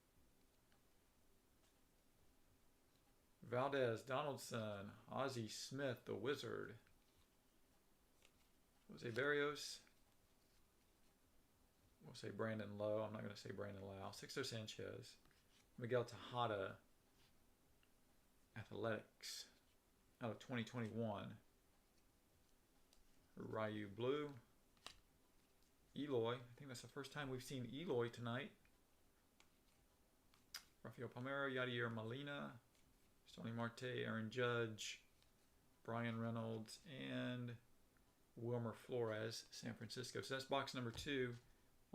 Valdez, Donaldson, Ozzie Smith, the Wizard. Jose Barrios. We'll say Brandon Lowe. I'm not going to say Brandon Lau. Sixto Sanchez. Miguel Tejada. Athletics. Out of 2021. Ryu Blue. Eloy. I think that's the first time we've seen Eloy tonight. Rafael Palmeiro. Yadier Molina. Stoney Marte. Aaron Judge. Brian Reynolds. And Wilmer Flores. San Francisco. So that's box number 2.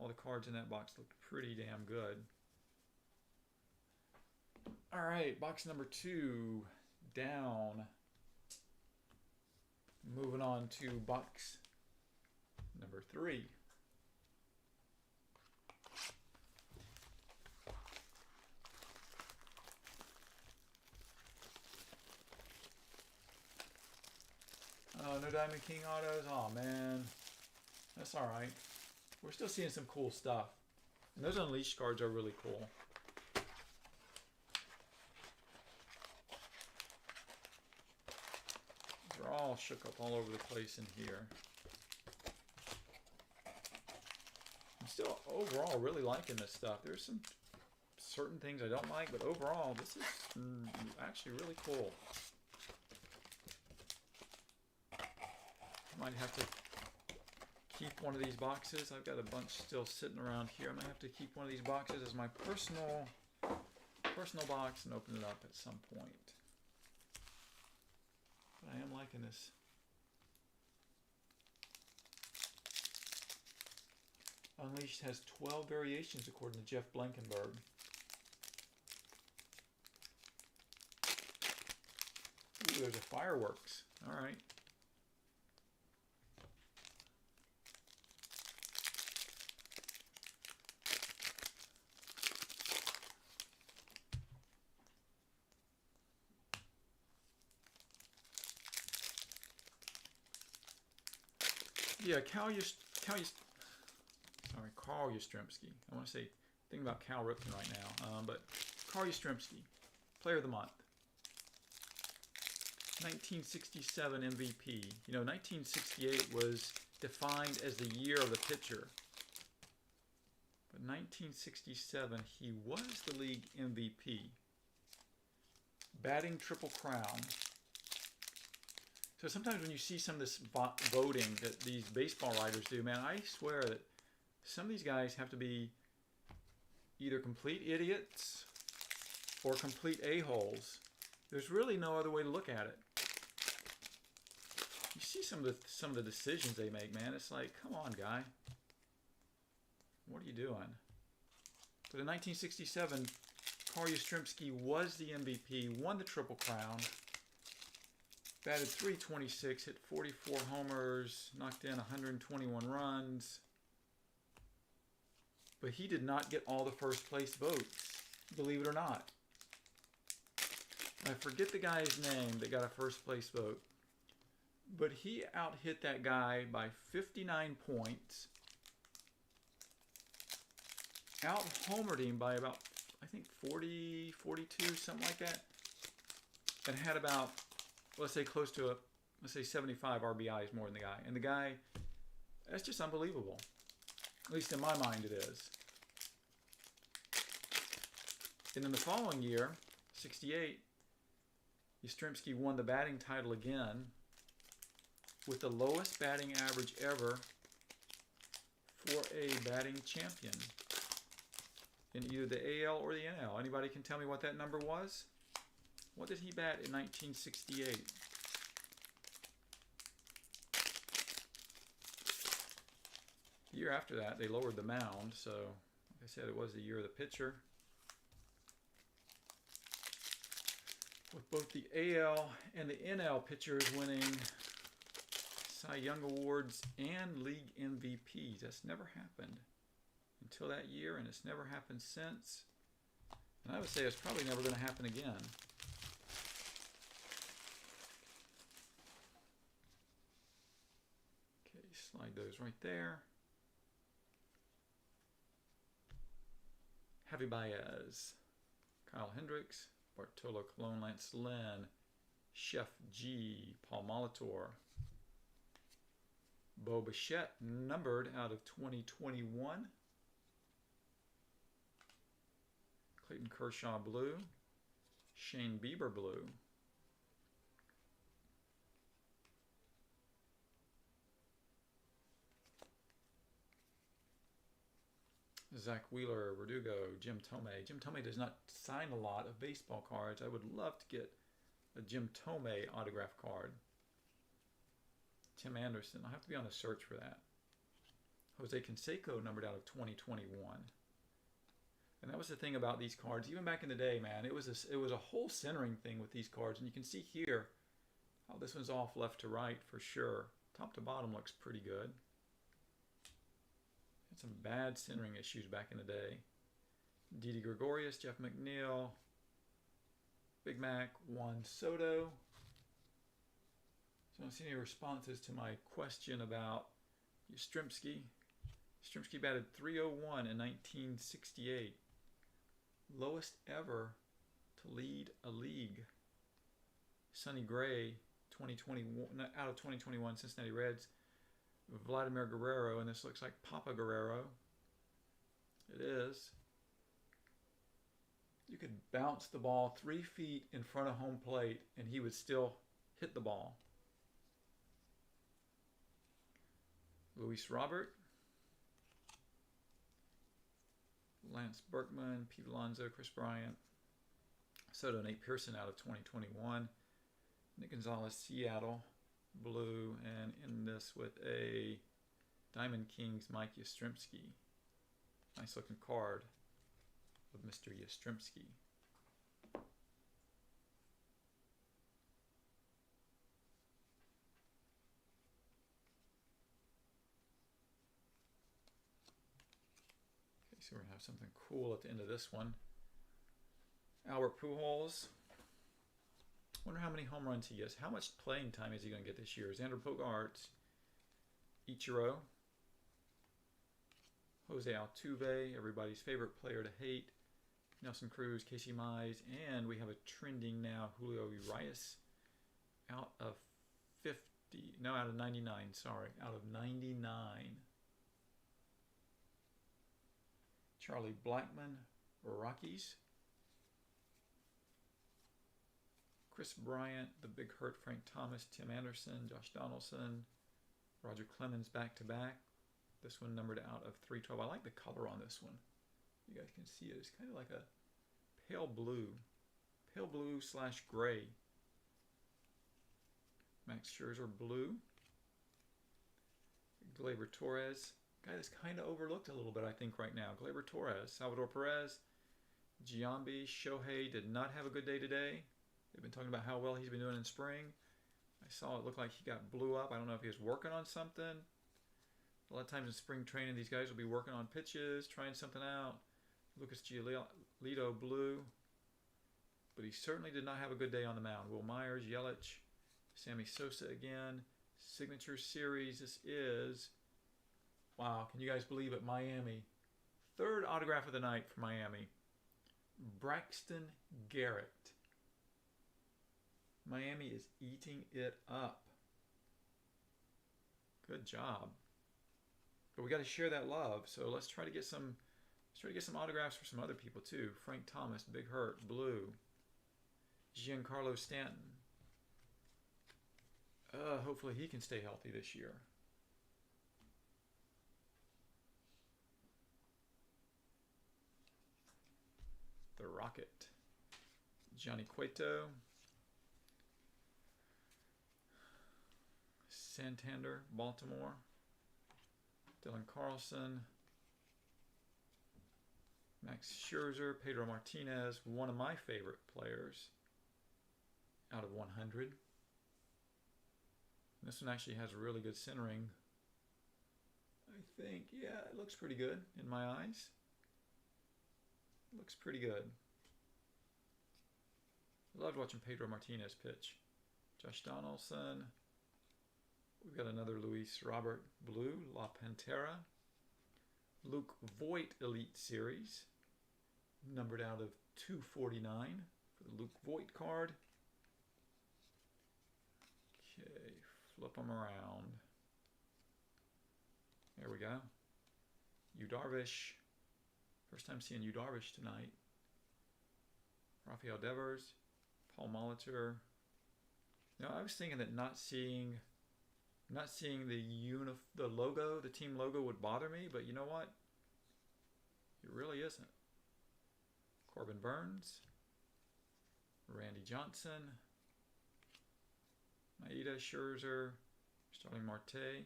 All the cards in that box looked pretty damn good. All right, box number 2 down. Moving on to box number 3. Oh, no Diamond King autos. Oh man, that's all right. We're still seeing some cool stuff. And those Unleashed cards are really cool. They're all shook up all over the place in here. I'm still overall really liking this stuff. There's some certain things I don't like, but overall this is actually really cool. Might have to keep one of these boxes. I've got a bunch still sitting around here. I'm gonna have to keep one of these boxes as my personal box and open it up at some point. But I am liking this. Unleashed has 12 variations according to Jeff Blankenberg. Ooh, there's a fireworks. All right. Yeah, Carl Yastrzemski. I want to say, think about Cal Ripken right now, but Carl Yastrzemski, Player of the Month. 1967 MVP. You know, 1968 was defined as the year of the pitcher. But 1967, he was the league MVP. Batting Triple Crown. So sometimes when you see some of this voting that these baseball writers do, man, I swear that some of these guys have to be either complete idiots or complete a-holes. There's really no other way to look at it. You see some of the decisions they make, man. It's like, come on, guy. What are you doing? But in 1967, Carl Yastrzemski was the MVP, won the Triple Crown. Batted .326, hit 44 homers, knocked in 121 runs. But he did not get all the first place votes, believe it or not. I forget the guy's name that got a first place vote. But he out-hit that guy by 59 points. Out-homered him by about, I think, 40, 42, something like that. And had about, let's say close to let's say 75 RBIs more than the guy. And the guy, that's just unbelievable. At least in my mind it is. And in the following year, 68, Yastrzemski won the batting title again with the lowest batting average ever for a batting champion in either the AL or the NL. Anybody can tell me what that number was? What did he bat in 1968? year after that, they lowered the mound. So, like I said, it was the year of the pitcher. With both the AL and the NL pitchers winning Cy Young Awards and League MVPs. That's never happened until that year, and it's never happened since. And I would say it's probably never going to happen again. Okay, slide those right there. Javi Baez, Kyle Hendricks, Bartolo Colon, Lance Lynn, Chef G, Paul Molitor, Bo Bichette, numbered out of 2021. Clayton Kershaw, blue. Shane Bieber, blue. Zach Wheeler, Verdugo, Jim Tomei. Jim Tomei does not sign a lot of baseball cards. I would love to get a Jim Tomei autograph card. Tim Anderson. I'll have to be on a search for that. Jose Canseco, numbered out of 2021. And that was the thing about these cards. Even back in the day, man, it was a whole centering thing with these cards. And you can see here how this one's off left to right for sure. Top to bottom looks pretty good. Had some bad centering issues back in the day. Didi Gregorius, Jeff McNeil, Big Mac, Juan Soto. So I don't see any responses to my question about Yastrzemski. Yastrzemski batted .301 in 1968. Lowest ever to lead a league. Sonny Gray, 2021, out of 2021 Cincinnati Reds. Vladimir Guerrero, and this looks like Papa Guerrero. It is. You could bounce the ball 3 feet in front of home plate and he would still hit the ball. Luis Robert. Lance Berkman, Pete Alonso, Chris Bryant. Soto, Nate Pearson out of 2021. Nick Gonzalez, Seattle, blue, and in this with a Diamond Kings Mike Yastrzemski. Nice looking card of Mr. Yastrzemski. Okay, so we're gonna have something cool at the end of this one. Albert Pujols. Wonder how many home runs he gets. How much playing time is he going to get this year? Xander Bogaerts, Ichiro, Jose Altuve, everybody's favorite player to hate, Nelson Cruz, Casey Mize, and we have a trending now Julio Urias out of 50. No, out of 99. Sorry, out of 99. Charlie Blackmon, Rockies. Chris Bryant, the Big Hurt, Frank Thomas, Tim Anderson, Josh Donaldson, Roger Clemens back-to-back. This one numbered out of 312. I like the color on this one. You guys can see it. It's kind of like a pale blue slash gray. Max Scherzer, blue. Gleyber Torres, guy that's kind of overlooked a little bit, I think, right now. Gleyber Torres, Salvador Perez, Giambi, Shohei did not have a good day today. They've been talking about how well he's been doing in spring. I saw it look like he got blew up. I don't know if he was working on something. A lot of times in spring training, these guys will be working on pitches, trying something out. Lucas Giolito, blue. But he certainly did not have a good day on the mound. Will Myers, Yelich, Sammy Sosa again. Signature Series. This is, wow, can you guys believe it? Miami. Third autograph of the night for Miami. Braxton Garrett. Miami is eating it up. Good job. But we got to share that love. So let's try to get some autographs for some other people too. Frank Thomas, Big Hurt, blue. Giancarlo Stanton. Hopefully he can stay healthy this year. The Rocket. Johnny Cueto. Santander, Baltimore. Dylan Carlson, Max Scherzer, Pedro Martinez, one of my favorite players out of 100. This one actually has really good centering. I think, yeah, it looks pretty good in my eyes. Looks pretty good. I loved watching Pedro Martinez pitch. Josh Donaldson. We've got another Luis Robert Blue, La Pantera. Luke Voigt Elite Series, numbered out of 249 for the Luke Voigt card. Okay, flip them around. There we go. Yu Darvish. First time seeing Yu Darvish tonight. Rafael Devers, Paul Molitor. You know, I was thinking that not seeing the logo, the team logo would bother me, but you know what? It really isn't. Corbin Burns, Randy Johnson, Maeda, Scherzer, Starling Marte,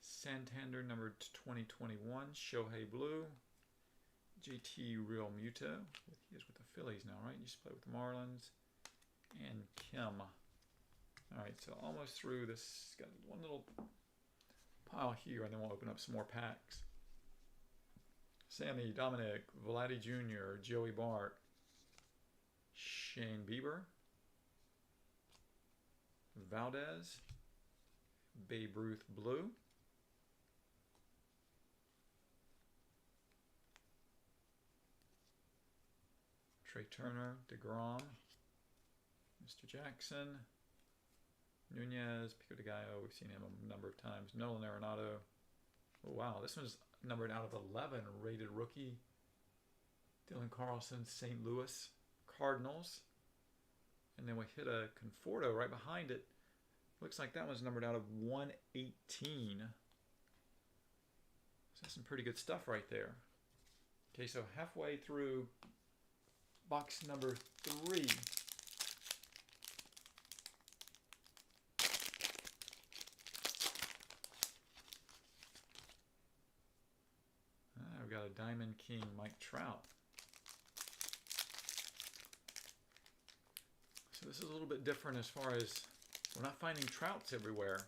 Santander numbered 2021, Shohei Blue, JT Real Muto. He is with the Phillies now, right? He used to play with the Marlins. And Kim. Alright, so almost through this. Got one little pile here, and then we'll open up some more packs. Sammy, Dominic, Vladdy Jr., Joey Bart, Shane Bieber, Valdez, Babe Ruth Blue, Trey Turner, DeGrom, Mr. Jackson, Nunez, Pico de Gallo, we've seen him a number of times, Nolan Arenado. Oh, wow, this one's numbered out of 11, rated rookie. Dylan Carlson, St. Louis Cardinals. And then we hit a Conforto right behind it. Looks like that one's numbered out of 118. So that's some pretty good stuff right there. Okay, so halfway through box number 3. We've got a Diamond King Mike Trout. So this is a little bit different as far as we're not finding Trouts everywhere.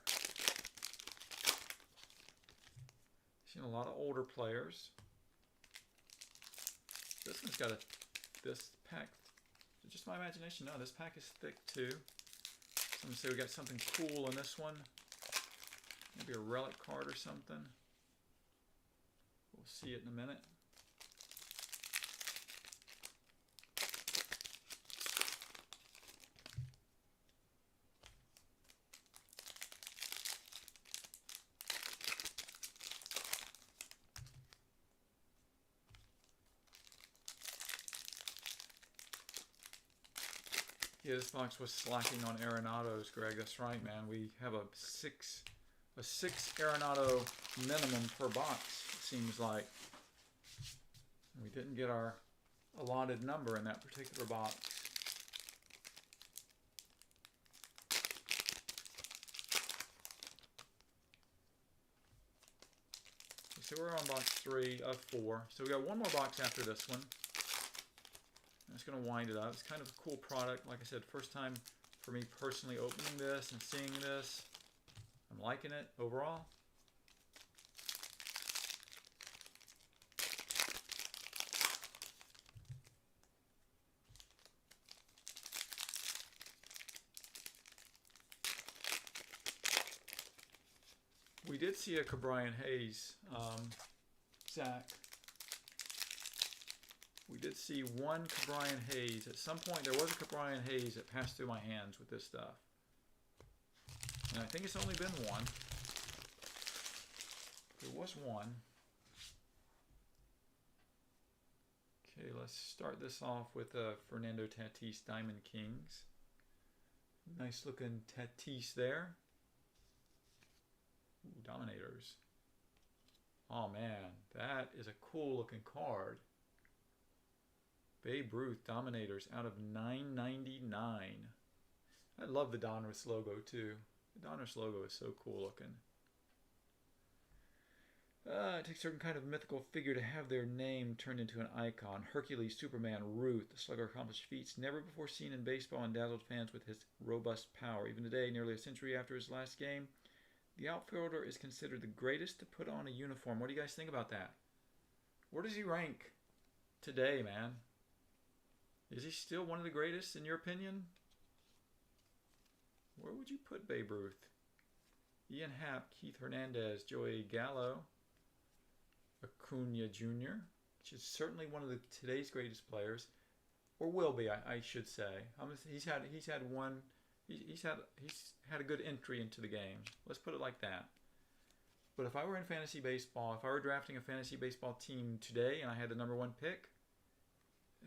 Seen a lot of older players. This one's got this pack, just my imagination, no, this pack is thick too. Some say we got something cool in this one. Maybe a relic card or something. We'll see it in a minute. Yeah, this box was slacking on Arenados, Greg. That's right, man. We have a six Arenado minimum per box, it seems like. We didn't get our allotted number in that particular box. So we're on box 3 of 4. So we got one more box after this one. I'm just going to wind it up. It's kind of a cool product. Like I said, first time for me personally opening this and seeing this. I'm liking it overall. We did see a Cabrian Hayes, Zach. We did see one Cabrian Hayes. At some point, there was a Cabrian Hayes that passed through my hands with this stuff. And I think it's only been one. There was one. Okay, let's start this off with Fernando Tatis Diamond Kings. Nice looking Tatis there. Ooh, Dominators. Oh man, that is a cool looking card. Babe Ruth Dominators out of 999. I love the Donruss logo too. The Donruss logo is so cool looking. It takes a certain kind of mythical figure to have their name turned into an icon. Hercules, Superman, Ruth. The slugger accomplished feats never before seen in baseball and dazzled fans with his robust power. Even today, nearly a century after his last game, the outfielder is considered the greatest to put on a uniform. What do you guys think about that? Where does he rank today, man? Is he still one of the greatest in your opinion? Where would you put Babe Ruth? Ian Happ, Keith Hernandez, Joey Gallo, Acuna Jr., which is certainly one of today's greatest players, or will be, I should say. He's had a good entry into the game. Let's put it like that. But if I were in fantasy baseball, if I were drafting a fantasy baseball team today and I had the #1 pick,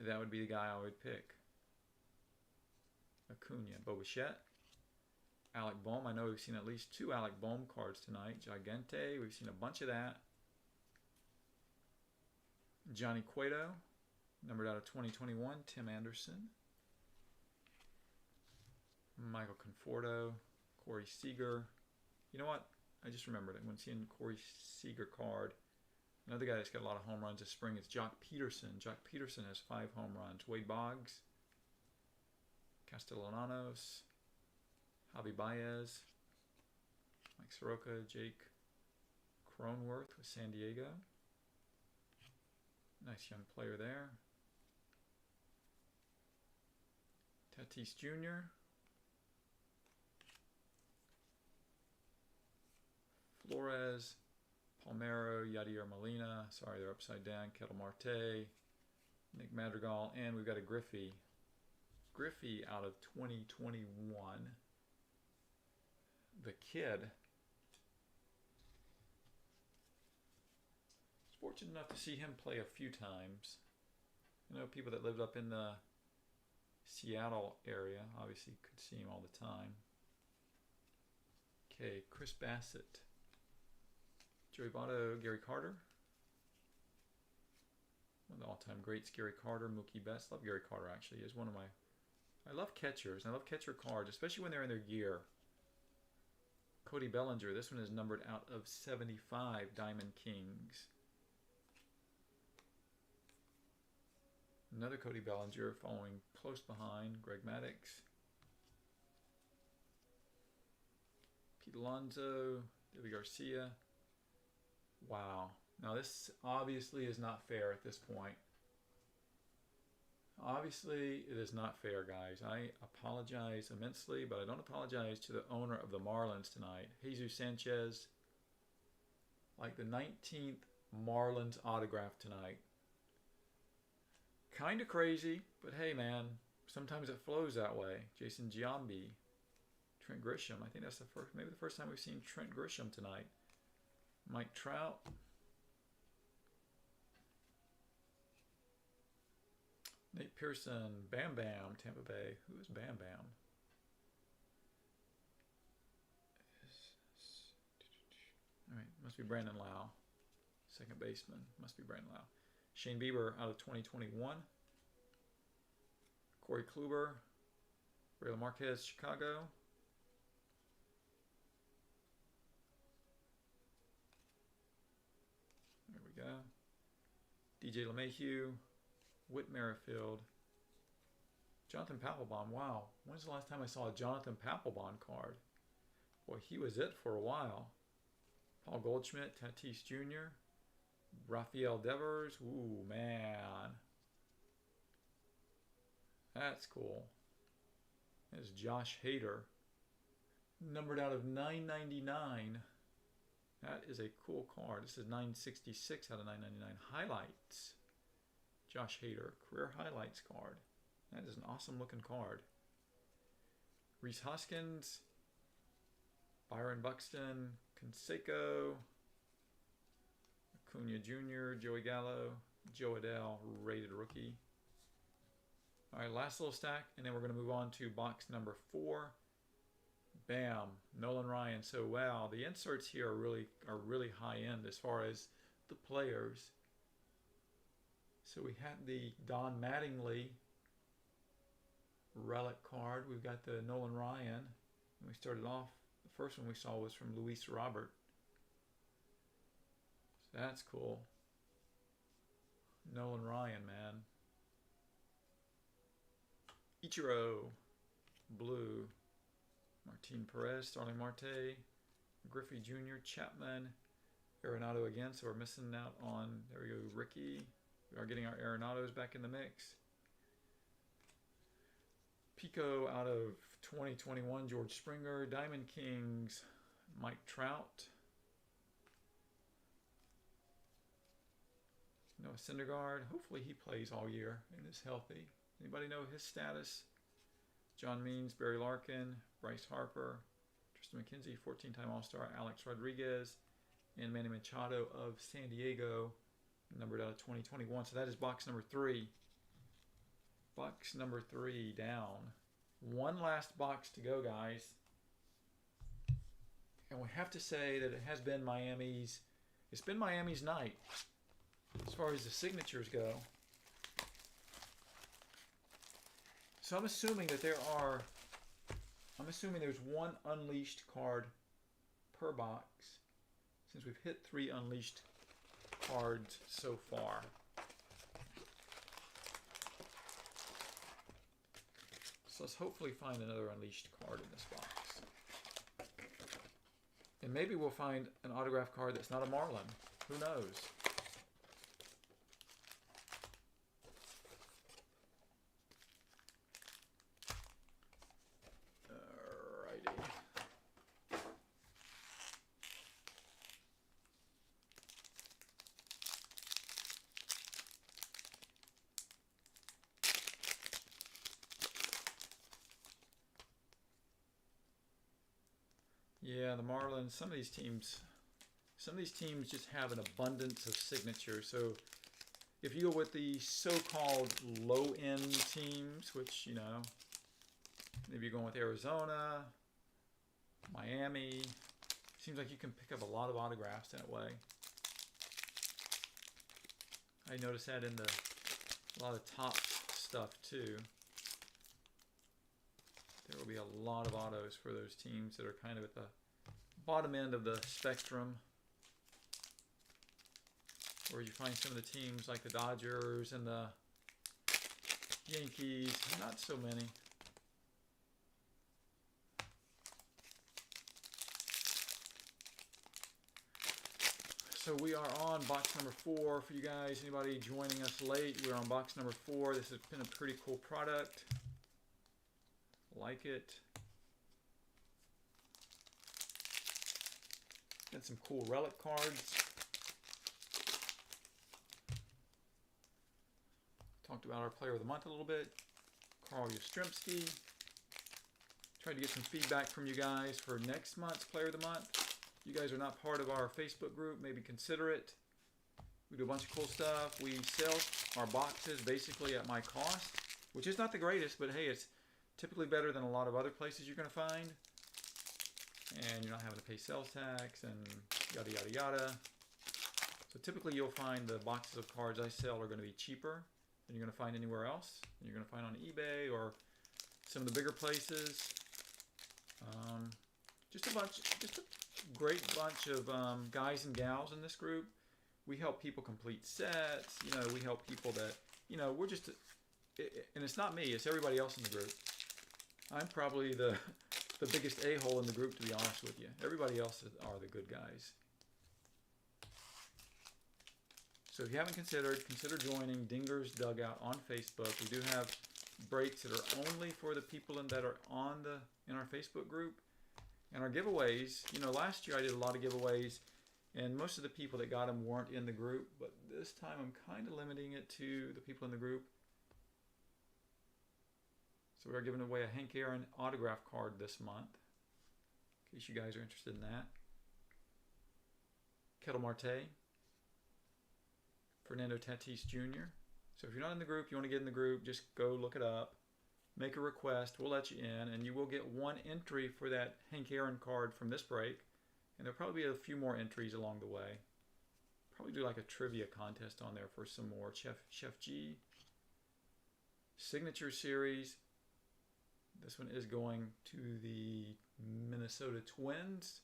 that would be the guy I would pick. Acuna, Bo Bichette, Alec Bohm. I know we've seen at least 2 Alec Bohm cards tonight. Gigante, we've seen a bunch of that. Johnny Cueto, numbered out of 2021. Tim Anderson. Michael Conforto. Corey Seager. You know what? I just remembered it when seeing Corey Seager card. Another guy that's got a lot of home runs this spring is Jock Peterson. Jock Peterson has 5 home runs. Wade Boggs. Castellanos. Javi Baez. Mike Soroka. Jake Cronenworth with San Diego. Nice young player there. Tatis Jr. Flores, Palmeiro, Yadier Molina. Sorry, they're upside down. Ketel Marte, Nick Madrigal, and we've got a Griffey. Griffey out of 2021. The kid. Fortunate enough to see him play a few times. I know people that lived up in the Seattle area obviously could see him all the time. Okay, Chris Bassett. Joey Votto, Gary Carter. One of the all-time greats, Gary Carter, Mookie Betts. Love Gary Carter, actually. He's one of my... I love catchers. I love catcher cards, especially when they're in their gear. Cody Bellinger. This one is numbered out of 75 Diamond Kings. Another Cody Bellinger following close behind, Greg Maddux. Pete Alonso, Deivi Garcia. Wow. Now this obviously is not fair at this point. Obviously it is not fair, guys. I apologize immensely, but I don't apologize to the owner of the Marlins tonight. Jesus Sanchez. Like the 19th Marlins autograph tonight. Kind of crazy, but hey, man, sometimes it flows that way. Jason Giambi, Trent Grisham. I think that's maybe the first time we've seen Trent Grisham tonight. Mike Trout. Nate Pearson, Bam Bam, Tampa Bay. Who is Bam Bam? All right, must be Brandon Lau. Second baseman, must be Brandon Lau. Shane Bieber out of 2021. Corey Kluber. Raul Marquez, Chicago. There we go. DJ LeMahieu. Whit Merrifield. Jonathan Papelbon. Wow. When's the last time I saw a Jonathan Papelbon card? Boy, he was it for a while. Paul Goldschmidt, Tatis Jr., Rafael Devers. Ooh, man. That's cool. There's Josh Hader. Numbered out of 999. That is a cool card. This is 966 out of 999. Highlights. Josh Hader. Career highlights card. That is an awesome looking card. Rhys Hoskins. Byron Buxton. Canseco. Acuna Jr., Joey Gallo, Joe Adell, rated rookie. All right, last little stack, and then we're going to move on to box number 4. Bam, Nolan Ryan. So wow, the inserts here are really high end as far as the players. So we had the Don Mattingly relic card. We've got the Nolan Ryan. And we started off the first one we saw was from Luis Robert. So that's cool. Nolan Ryan, man. Ichiro. Blue. Martin Perez, Starling Marte, Griffey Jr., Chapman, Arenado again, so we're missing out on, there we go, Ricky. We are getting our Arenados back in the mix. Pico out of 2021, George Springer, Diamond Kings, Mike Trout. Noah Syndergaard, hopefully he plays all year and is healthy. Anybody know his status? John Means, Barry Larkin, Bryce Harper, Tristan McKenzie, 14-time All-Star, Alex Rodriguez, and Manny Machado of San Diego, numbered out of 2021. So that is box number 3. Box number 3 down. One last box to go, guys. And we have to say that it has been Miami's, it's been Miami's night as far as the signatures go. So I'm assuming that there's one unleashed card per box, since we've hit 3 unleashed cards so far. So let's hopefully find another unleashed card in this box. And maybe we'll find an autograph card that's not a Marlin. Who knows? Yeah, the Marlins, some of these teams just have an abundance of signatures. So if you go with the so-called low-end teams, which, you know, maybe you're going with Arizona, Miami, seems like you can pick up a lot of autographs that way. I noticed that in a lot of top stuff too. There will be a lot of autos for those teams that are kind of at the bottom end of the spectrum. Or you find some of the teams like the Dodgers and the Yankees, not so many. So we are on box number 4 for you guys. Anybody joining us late, we're on box number 4. This has been a pretty cool product. Like it. And some cool relic cards. Talked about our player of the month a little bit. Carl Yastrzemski. Tried to get some feedback from you guys for next month's player of the month. You guys are not part of our Facebook group, maybe consider it. We do a bunch of cool stuff. We sell our boxes basically at my cost, which is not the greatest, but hey, it's typically better than a lot of other places you're going to find. And you're not having to pay sales tax and yada yada yada. So typically you'll find the boxes of cards I sell are going to be cheaper than you're going to find anywhere else. And you're going to find on eBay or some of the bigger places. Just a great bunch of guys and gals in this group. We help people complete sets. You know, we help people that, you know, we're just, and it's not me, it's everybody else in the group. I'm probably the biggest a-hole in the group, to be honest with you. Everybody else are the good guys. So if you haven't consider joining Dinger's Dugout on Facebook. We do have breaks that are only for the people that are in our Facebook group. And our giveaways, you know, last year I did a lot of giveaways, and most of the people that got them weren't in the group. But this time I'm kind of limiting it to the people in the group. So we're giving away a Hank Aaron autograph card this month, in case you guys are interested in that. Ketel Marte, Fernando Tatis Jr. So if you're not in the group, you want to get in the group, just go look it up. Make a request, we'll let you in, and you will get one entry for that Hank Aaron card from this break. And there'll probably be a few more entries along the way. Probably do like a trivia contest on there for some more. Chef G, Signature Series, This one is going to the Minnesota Twins.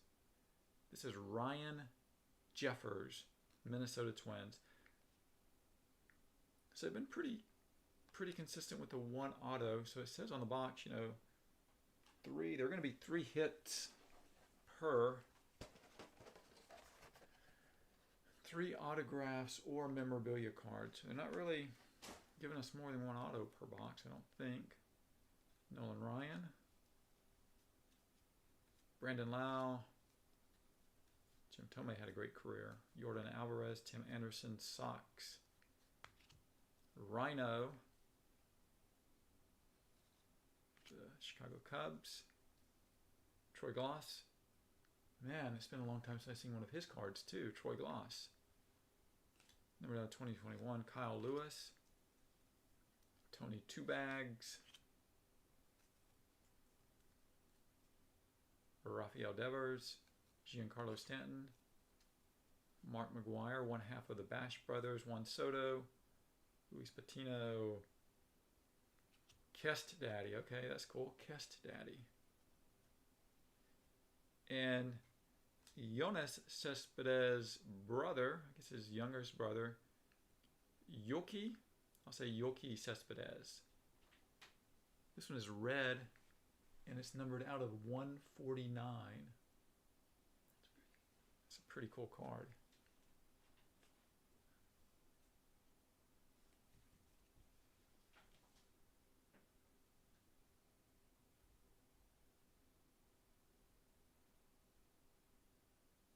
This is Ryan Jeffers, Minnesota Twins. So they've been pretty consistent with the one auto. So it says on the box, you know, there are going to be 3 hits per 3 autographs or memorabilia cards. They're not really giving us more than 1 auto per box, I don't think. Nolan Ryan, Brandon Lau, Jim Thome had a great career. Jordan Alvarez, Tim Anderson, Sox, Rhino, the Chicago Cubs, Troy Glaus. Man, it's been a long time since I've seen one of his cards too. Troy Glaus. Number 2021, Kyle Lewis, Tony Two Bags, Rafael Devers, Giancarlo Stanton, Mark McGuire, 1/2 of the Bash Brothers, Juan Soto, Luis Patino, Kest Daddy. Okay, that's cool. Kest Daddy. And Jonas Cespedes' brother, I guess his youngest brother, Yoki. I'll say Yoki Cespedes. This one is red, and it's numbered out of 149. It's a pretty cool card.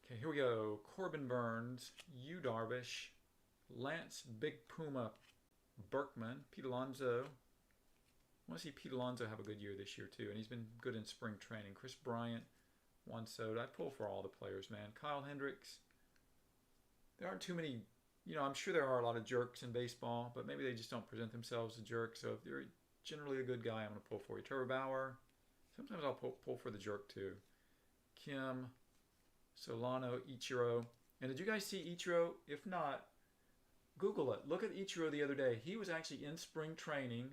Okay, here we go. Corbin Burns, Yu Darvish, Lance Big Puma Berkman, Pete Alonso. I want to see Pete Alonso have a good year this year too, and he's been good in spring training. Chris Bryant, Juan Soto. I pull for all the players, man. Kyle Hendricks. There aren't too many, you know, I'm sure there are a lot of jerks in baseball, but maybe they just don't present themselves as jerks. So if they're generally a good guy, I'm going to pull for you. Trevor Bauer. Sometimes I'll pull for the jerk too. Kim, Solano, Ichiro. And did you guys see Ichiro? If not, Google it. Look at Ichiro the other day. He was actually in spring training,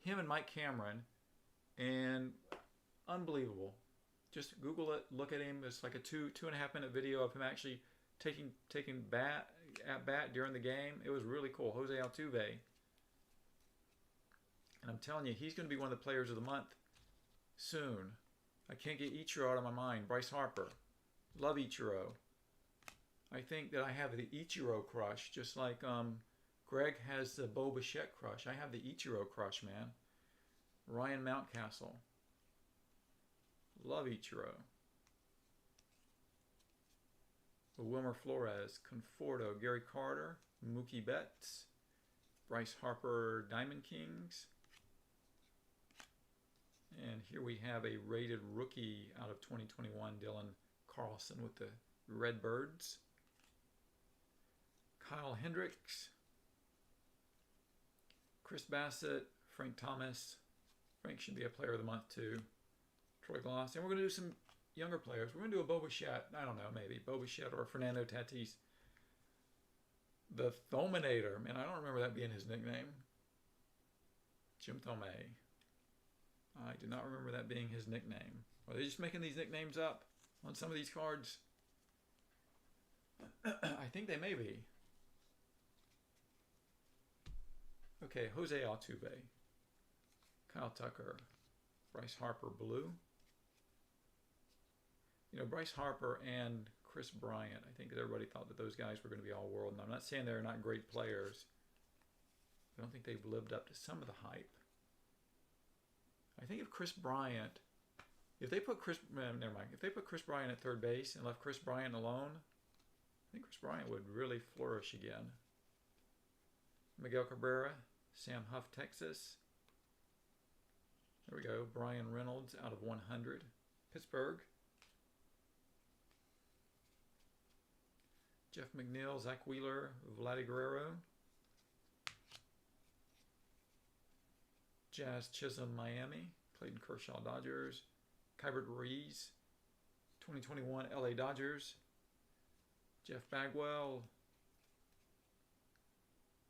him and Mike Cameron, and unbelievable. Just Google it, look at him. It's like a 2.5 minute video of him actually taking at bat during the game. It was really cool. Jose Altuve. And I'm telling you, he's going to be one of the players of the month soon. I can't get Ichiro out of my mind. Bryce Harper. Love Ichiro. I think that I have the Ichiro crush, just like Greg has the Bo Bichette crush. I have the Ichiro crush, man. Ryan Mountcastle. Love Ichiro. Wilmer Flores, Conforto, Gary Carter, Mookie Betts, Bryce Harper, Diamond Kings. And here we have a rated rookie out of 2021, Dylan Carlson with the Redbirds. Kyle Hendricks, Chris Bassett, Frank Thomas. Frank should be a player of the month too. Troy Glaus. And we're going to do some younger players. We're going to do a Bo Bichette. I don't know, maybe. Bo Bichette or Fernando Tatis. The Thominator. Man, I don't remember that being his nickname. Jim Thome. I do not remember that being his nickname. Are they just making these nicknames up on some of these cards? I think they may be. Okay, Jose Altuve, Kyle Tucker, Bryce Harper blue. You know, Bryce Harper and Chris Bryant, I think that everybody thought that those guys were going to be all world. And I'm not saying they're not great players. I don't think they've lived up to some of the hype. I think if Chris Bryant, if they put Chris Bryant at third base and left Chris Bryant alone, I think Chris Bryant would really flourish again. Miguel Cabrera, Sam Huff, Texas. There we go. Brian Reynolds out of 100. Pittsburgh. Jeff McNeil, Zach Wheeler, Vladdy Guerrero. Jazz Chisholm, Miami. Clayton Kershaw, Dodgers. Kybert Ruiz, 2021 LA Dodgers. Jeff Bagwell.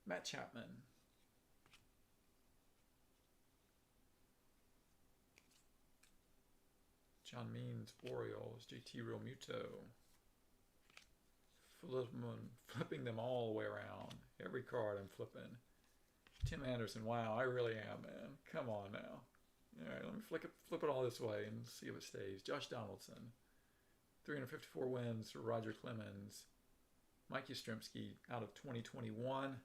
Matt Chapman. John Means, Orioles, JT Realmuto. Flipping them all the way around. Every card I'm flipping. Tim Anderson, wow, I really am, man. Come on now. All right, let me flip it all this way and see if it stays. Josh Donaldson, 354 wins for Roger Clemens. Mike Yastrzemski out of 2021.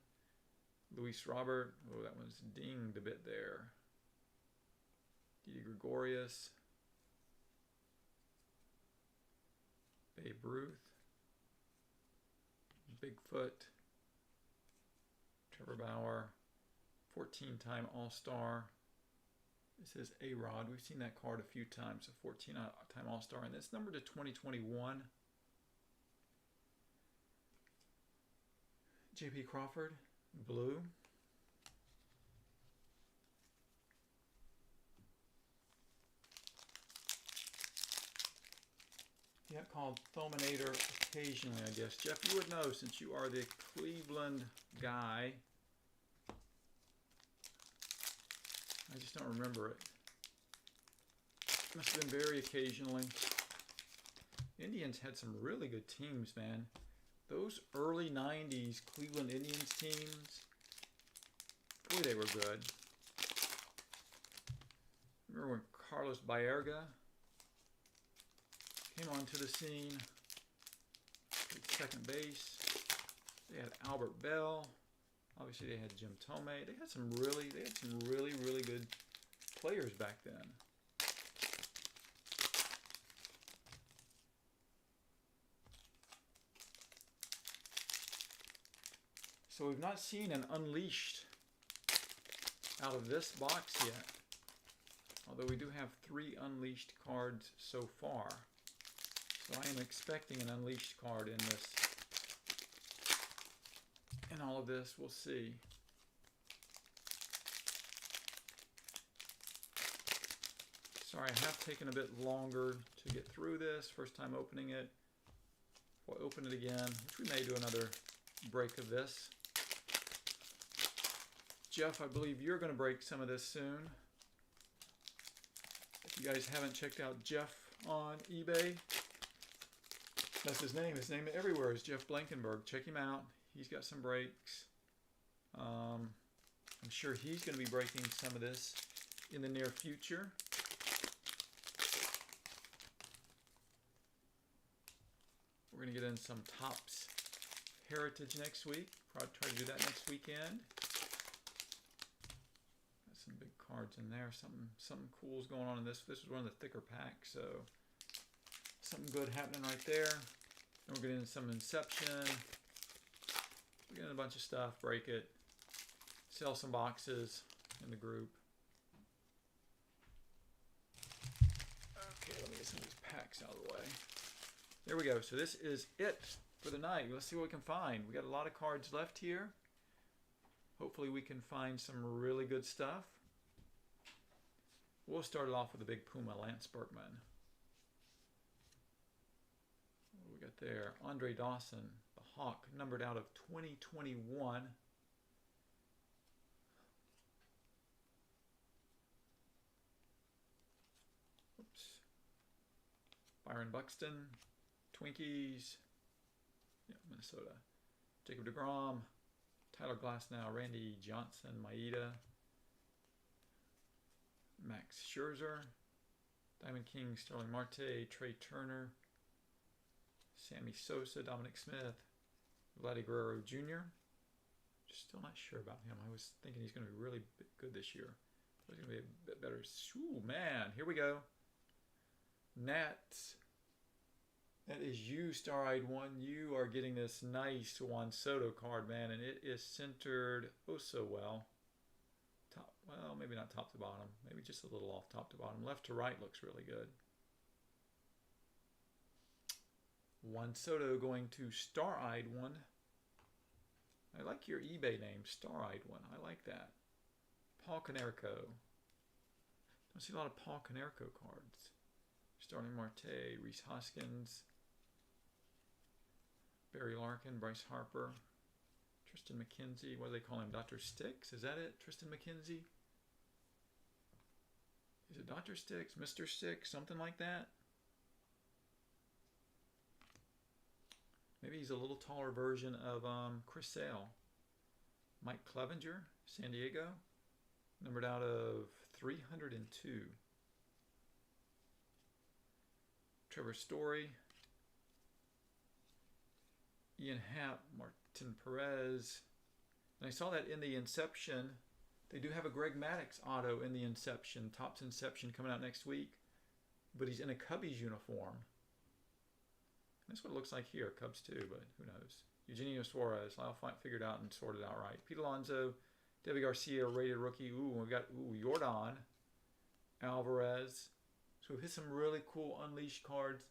Luis Robert, oh, that one's dinged a bit there. Didi Gregorius. Babe Ruth. Bigfoot. Trevor Bauer. 14-time All-Star. This is A-Rod. We've seen that card a few times. A 14-time All-Star. And it's numbered to 2021. J.P. Crawford. Blue. Yeah, called Fulminator occasionally, I guess. Jeff, you would know since you are the Cleveland guy. I just don't remember it. Must have been very occasionally. Indians had some really good teams, man. Those early 90s Cleveland Indians teams, boy, they were good. Remember when Carlos Baerga came onto the scene, played second base. They had Albert Bell. Obviously, they had Jim Thome. They had some really good players back then. So we've not seen an Unleashed out of this box yet. Although we do have 3 Unleashed cards so far. So I am expecting an Unleashed card in this. In all of this, we'll see. Sorry, I have taken a bit longer to get through this. First time opening it. We'll open it again, which we may do another break of this. Jeff, I believe you're going to break some of this soon. If you guys haven't checked out Jeff on eBay, that's his name. His name everywhere is Jeff Blankenberg. Check him out. He's got some breaks. I'm sure he's going to be breaking some of this in the near future. We're going to get in some Topps Heritage next week. Probably try to do that next weekend. Got some big cards in there. Something cool's going on in this. This is one of the thicker packs, so something good happening right there. Then we're getting some Inception. We're getting a bunch of stuff. Break it. Sell some boxes in the group. Okay, let me get some of these packs out of the way. There we go. So this is it for the night. Let's see what we can find. We got a lot of cards left here. Hopefully we can find some really good stuff. We'll start it off with the big Puma, Lance Berkman. What do we got there? Andre Dawson, the Hawk, numbered out of 2021. Oops. Byron Buxton, Twinkies, yeah, Minnesota. Jacob deGrom, Tyler Glasnow, Randy Johnson, Maeda, Max Scherzer, Diamond King, Sterling Marte, Trey Turner, Sammy Sosa, Dominic Smith, Vladdy Guerrero Jr. Just still not sure about him. I was thinking he's going to be really good this year. He's going to be a bit better. Ooh, man, here we go. Nats. That is you, Star-Eyed One. You are getting this nice Juan Soto card, man, and it is centered oh so well. Top, well, maybe not top to bottom. Maybe just a little off top to bottom. Left to right looks really good. Juan Soto going to Star-Eyed One. I like your eBay name, Star-Eyed One. I like that. Paul Konerko. Don't see a lot of Paul Konerko cards. Starling Marte, Rhys Hoskins, Barry Larkin, Bryce Harper, Tristan McKenzie. What do they call him? Dr. Sticks? Is that it? Tristan McKenzie? Is it Dr. Sticks, Mr. Sticks, something like that? Maybe he's a little taller version of Chris Sale. Mike Clevenger, San Diego, numbered out of 302. Trevor Story, Ian Happ, Martin Perez. And I saw that in the Inception. They do have a Greg Maddux auto in the Inception, Topps Inception, coming out next week. But he's in a Cubbies uniform. That's what it looks like here. Cubs too, but who knows. Eugenio Suarez. I'll figure it out and sort it out right. Pete Alonso, Debbie Garcia, rated rookie. Ooh, we've got Jordan Alvarez. So we've hit some really cool Unleashed cards.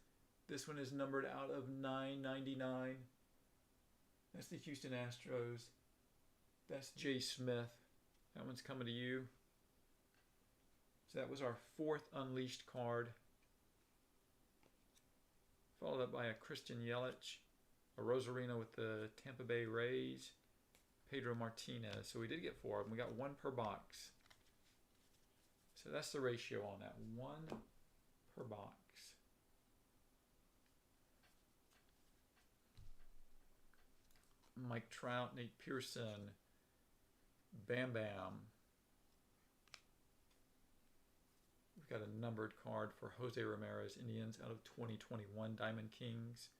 This one is numbered out of 999. That's the Houston Astros. That's Jay Smith. That one's coming to you. So that was our 4th Unleashed card. Followed up by a Christian Yelich, a Rosarino with the Tampa Bay Rays, Pedro Martinez. So we did get 4 of them. We got 1 per box. So that's the ratio on that. 1 per box. Mike Trout, Nate Pearson, Bam Bam. We've got a numbered card for Jose Ramirez, Indians, out of 2021 Diamond Kings.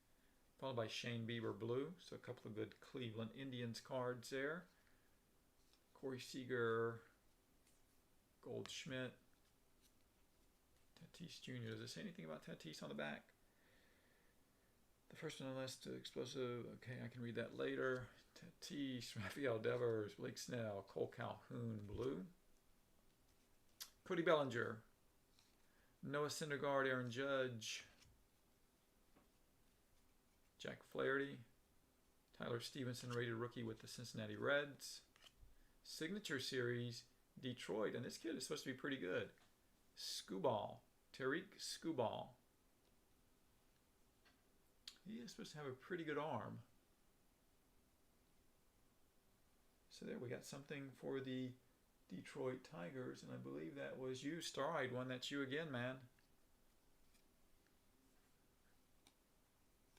Followed by Shane Bieber, blue. So a couple of good Cleveland Indians cards there. Corey Seager, Goldschmidt, Tatis Jr. Does it say anything about Tatis on the back? The first one on the list, explosive. Okay, I can read that later. Tatis, Rafael Devers, Blake Snell, Cole Calhoun, blue. Cody Bellinger, Noah Syndergaard, Aaron Judge, Jack Flaherty, Tyler Stevenson, rated rookie with the Cincinnati Reds. Signature Series, Detroit, and this kid is supposed to be pretty good. Skubal, Tariq Skubal. He is supposed to have a pretty good arm. So there we got something for the Detroit Tigers, and I believe that was you, Star-Eyed One. That's you again, man.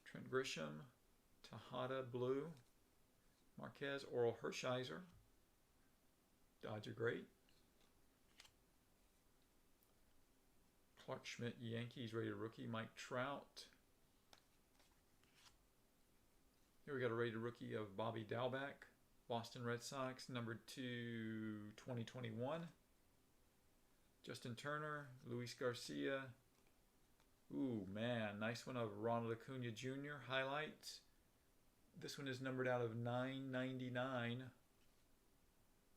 Trent Grisham, Tejada, blue. Marquez, Oral Hershiser, Dodger great. Clark Schmidt, Yankees, rated rookie. Mike Trout. Here we got a rated rookie of Bobby Dalbec, Boston Red Sox, numbered to 2021. Justin Turner, Luis Garcia. Ooh, man, nice one of Ronald Acuna Jr. highlights. This one is numbered out of 999.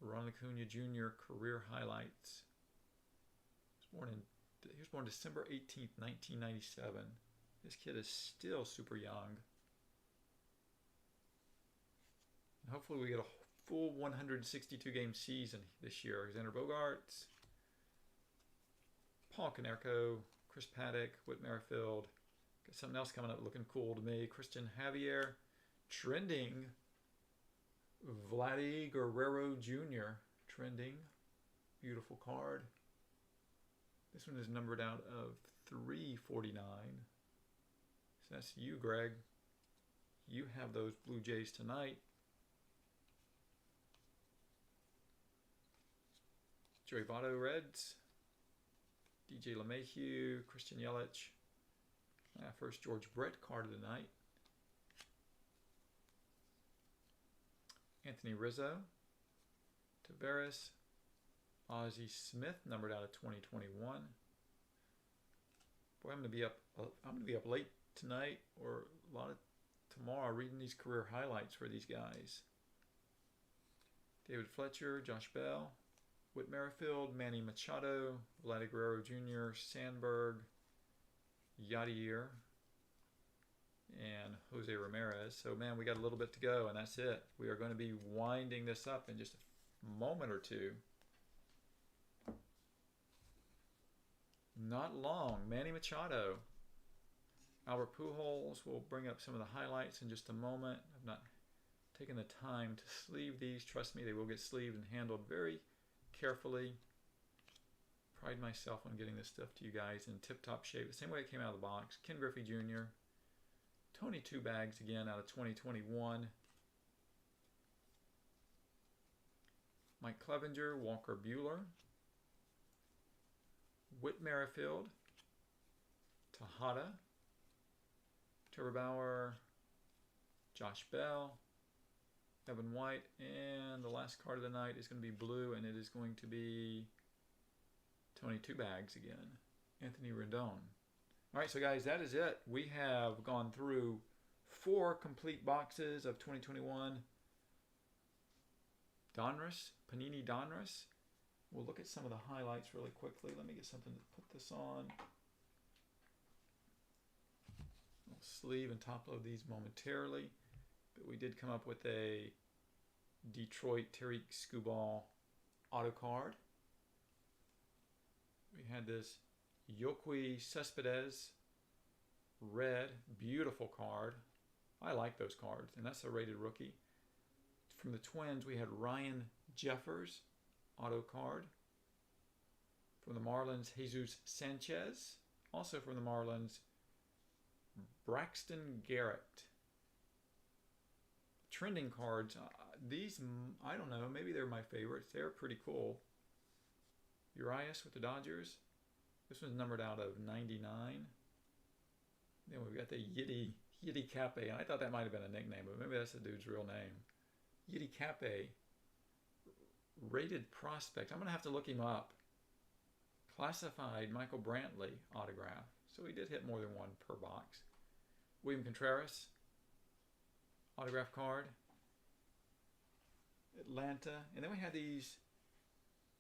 Ronald Acuna Jr. career highlights. He was born December 18th, 1997. This kid is still super young. And hopefully we get a full 162 game season this year. Alexander Bogaerts, Paul Konerko, Chris Paddock, Whit Merrifield. Got something else coming up looking cool to me. Christian Javier, trending. Vladdy Guerrero Jr. trending. Beautiful card. This one is numbered out of 349. So that's you, Greg. You have those Blue Jays tonight. Joey Votto, Reds. DJ LeMahieu, Christian Yelich. First George Brett card of the night. Anthony Rizzo, Tavares, Ozzie Smith, numbered out of 2021. Boy, I'm gonna be up late tonight or a lot of tomorrow reading these career highlights for these guys. David Fletcher, Josh Bell, Whit Merrifield, Manny Machado, Vladdy Guerrero Jr., Sandberg, Yadier, and Jose Ramirez. So, man, we got a little bit to go, and that's it. We are going to be winding this up in just a moment or two. Not long. Manny Machado. Albert Pujols will bring up some of the highlights in just a moment. I've not taken the time to sleeve these. Trust me, they will get sleeved and handled very carefully pride myself on getting this stuff to you guys in tip-top shape, the same way it came out of the box. Ken Griffey Jr., Tony Two Bags again out of 2021. Mike Clevenger, Walker Buehler, Whit Merrifield, Tejada, Trevor Bauer, Josh Bell, Evan White, and the last card of the night is going to be blue, and it is going to be Tony Two Bags again, Anthony Rendon. All right, so guys, that is it. We have gone through 4 complete boxes of 2021 Donruss, Panini Donruss. We'll look at some of the highlights really quickly. Let me get something to put this on. We'll sleeve and top load these momentarily. But we did come up with a Detroit Tariq Skubal auto card. We had this Yoki Cespedes red, beautiful card. I like those cards, and that's a rated rookie. From the Twins, we had Ryan Jeffers auto card. From the Marlins, Jesus Sanchez. Also from the Marlins, Braxton Garrett. Trending cards. These, I don't know, maybe they're my favorites. They're pretty cool. Urias with the Dodgers. This one's numbered out of 99. Then we've got the Yiddy Cape. And I thought that might have been a nickname, but maybe that's the dude's real name. Yiddy Cape. Rated prospect. I'm going to have to look him up. Classified Michael Brantley autograph. So he did hit more than one per box. William Contreras autograph card. Atlanta. And then we had these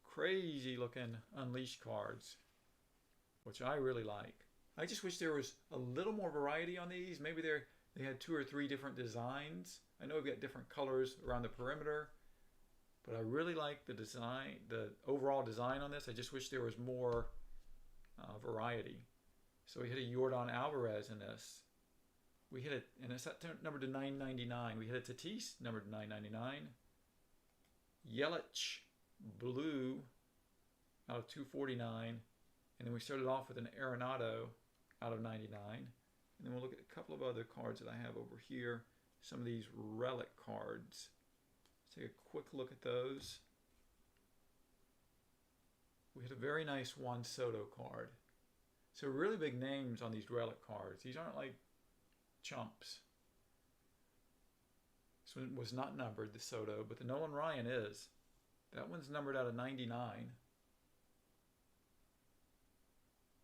crazy looking Unleashed cards, which I really like. I just wish there was a little more variety on these. Maybe they had 2 or 3 different designs. I know we've got different colors around the perimeter, but I really like the design, the overall design on this. I just wish there was more variety. So we hit a Yordan Alvarez in this. We hit it, and it's numbered to 999. We hit a Tatis numbered to 999. Yelich blue out of 249. And then we started off with an Arenado out of 99. And then we'll look at a couple of other cards that I have over here. Some of these relic cards. Let's take a quick look at those. We had a very nice Juan Soto card. So really big names on these relic cards. These aren't like chumps. This one was not numbered, the Soto, but the Nolan Ryan is. That one's numbered out of 99.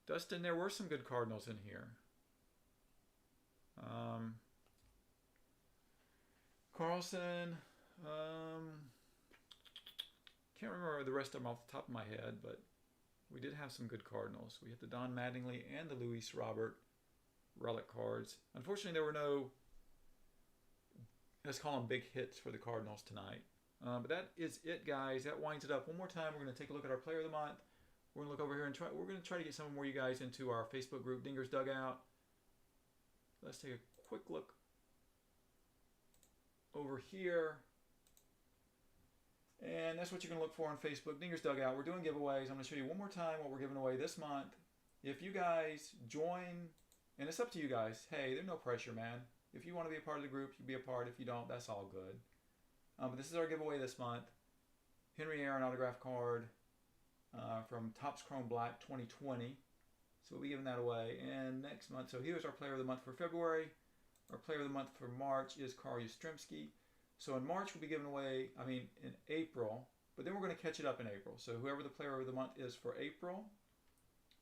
Dustin, there were some good Cardinals in here. Carlson, can't remember the rest of them off the top of my head, but we did have some good Cardinals. We had the Don Mattingly and the Luis Robert relic cards. Unfortunately, there were no, let's call them big hits for the Cardinals tonight. But that is it, guys. That winds it up. One more time, we're going to take a look at our Player of the Month. We're going to look over here and we're going to try to get some more of you guys into our Facebook group, Dinger's Dugout. Let's take a quick look over here. And that's what you're going to look for on Facebook, Dinger's Dugout. We're doing giveaways. I'm going to show you one more time what we're giving away this month. If you guys join, and it's up to you guys. Hey, there's no pressure, man. If you want to be a part of the group, you be a part. If you don't, that's all good. But this is our giveaway this month. Henry Aaron autograph card from Topps Chrome Black 2020. So we'll be giving that away. And next month, so here's our Player of the Month for February. Our Player of the Month for March is Carl Yastrzemski. So in March, we'll be giving away, in April, but then we're going to catch it up in April. So whoever the Player of the Month is for April,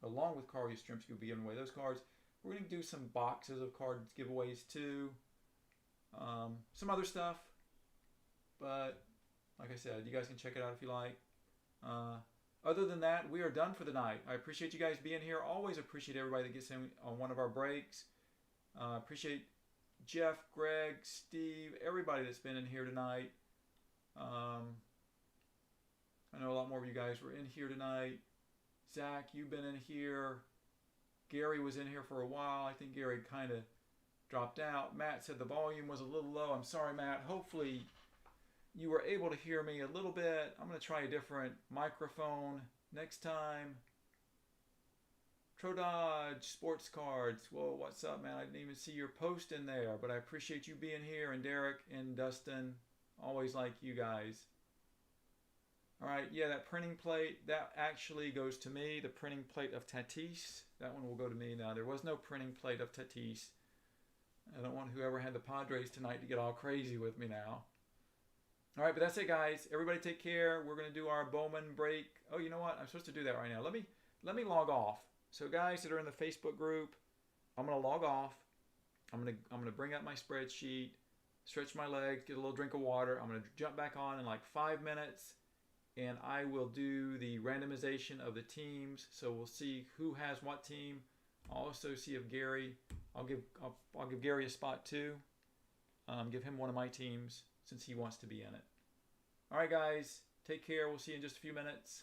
along with Carl Yastrzemski, will be giving away those cards. We're going to do some boxes of card giveaways too. Some other stuff. But like I said, you guys can check it out if you like. Other than that, we are done for the night. I appreciate you guys being here. Always appreciate everybody that gets in on one of our breaks. Appreciate Jeff, Greg, Steve, everybody that's been in here tonight. I know a lot more of you guys were in here tonight. Zach, you've been in here. Gary was in here for a while. I think Gary kind of dropped out. Matt said the volume was a little low. I'm sorry, Matt. Hopefully you were able to hear me a little bit. I'm going to try a different microphone next time. Trododge Sports Cards. Whoa, what's up, man? I didn't even see your post in there, but I appreciate you being here. And Derek and Dustin, always like you guys. All right, yeah, that printing plate, that actually goes to me. The printing plate of Tatis, that one will go to me now. There was no printing plate of Tatis. I don't want whoever had the Padres tonight to get all crazy with me now. All right, but that's it, guys. Everybody take care. We're going to do our Bowman break. Oh, you know what? I'm supposed to do that right now. Let me log off. So guys that are in the Facebook group, I'm going to log off. I'm going to bring up my spreadsheet, stretch my legs, get a little drink of water. I'm going to jump back on in like 5 minutes, and I will do the randomization of the teams. So we'll see who has what team. I'll also see if Gary, I'll give Gary a spot too. Give him one of my teams since he wants to be in it. All right, guys, take care. We'll see you in just a few minutes.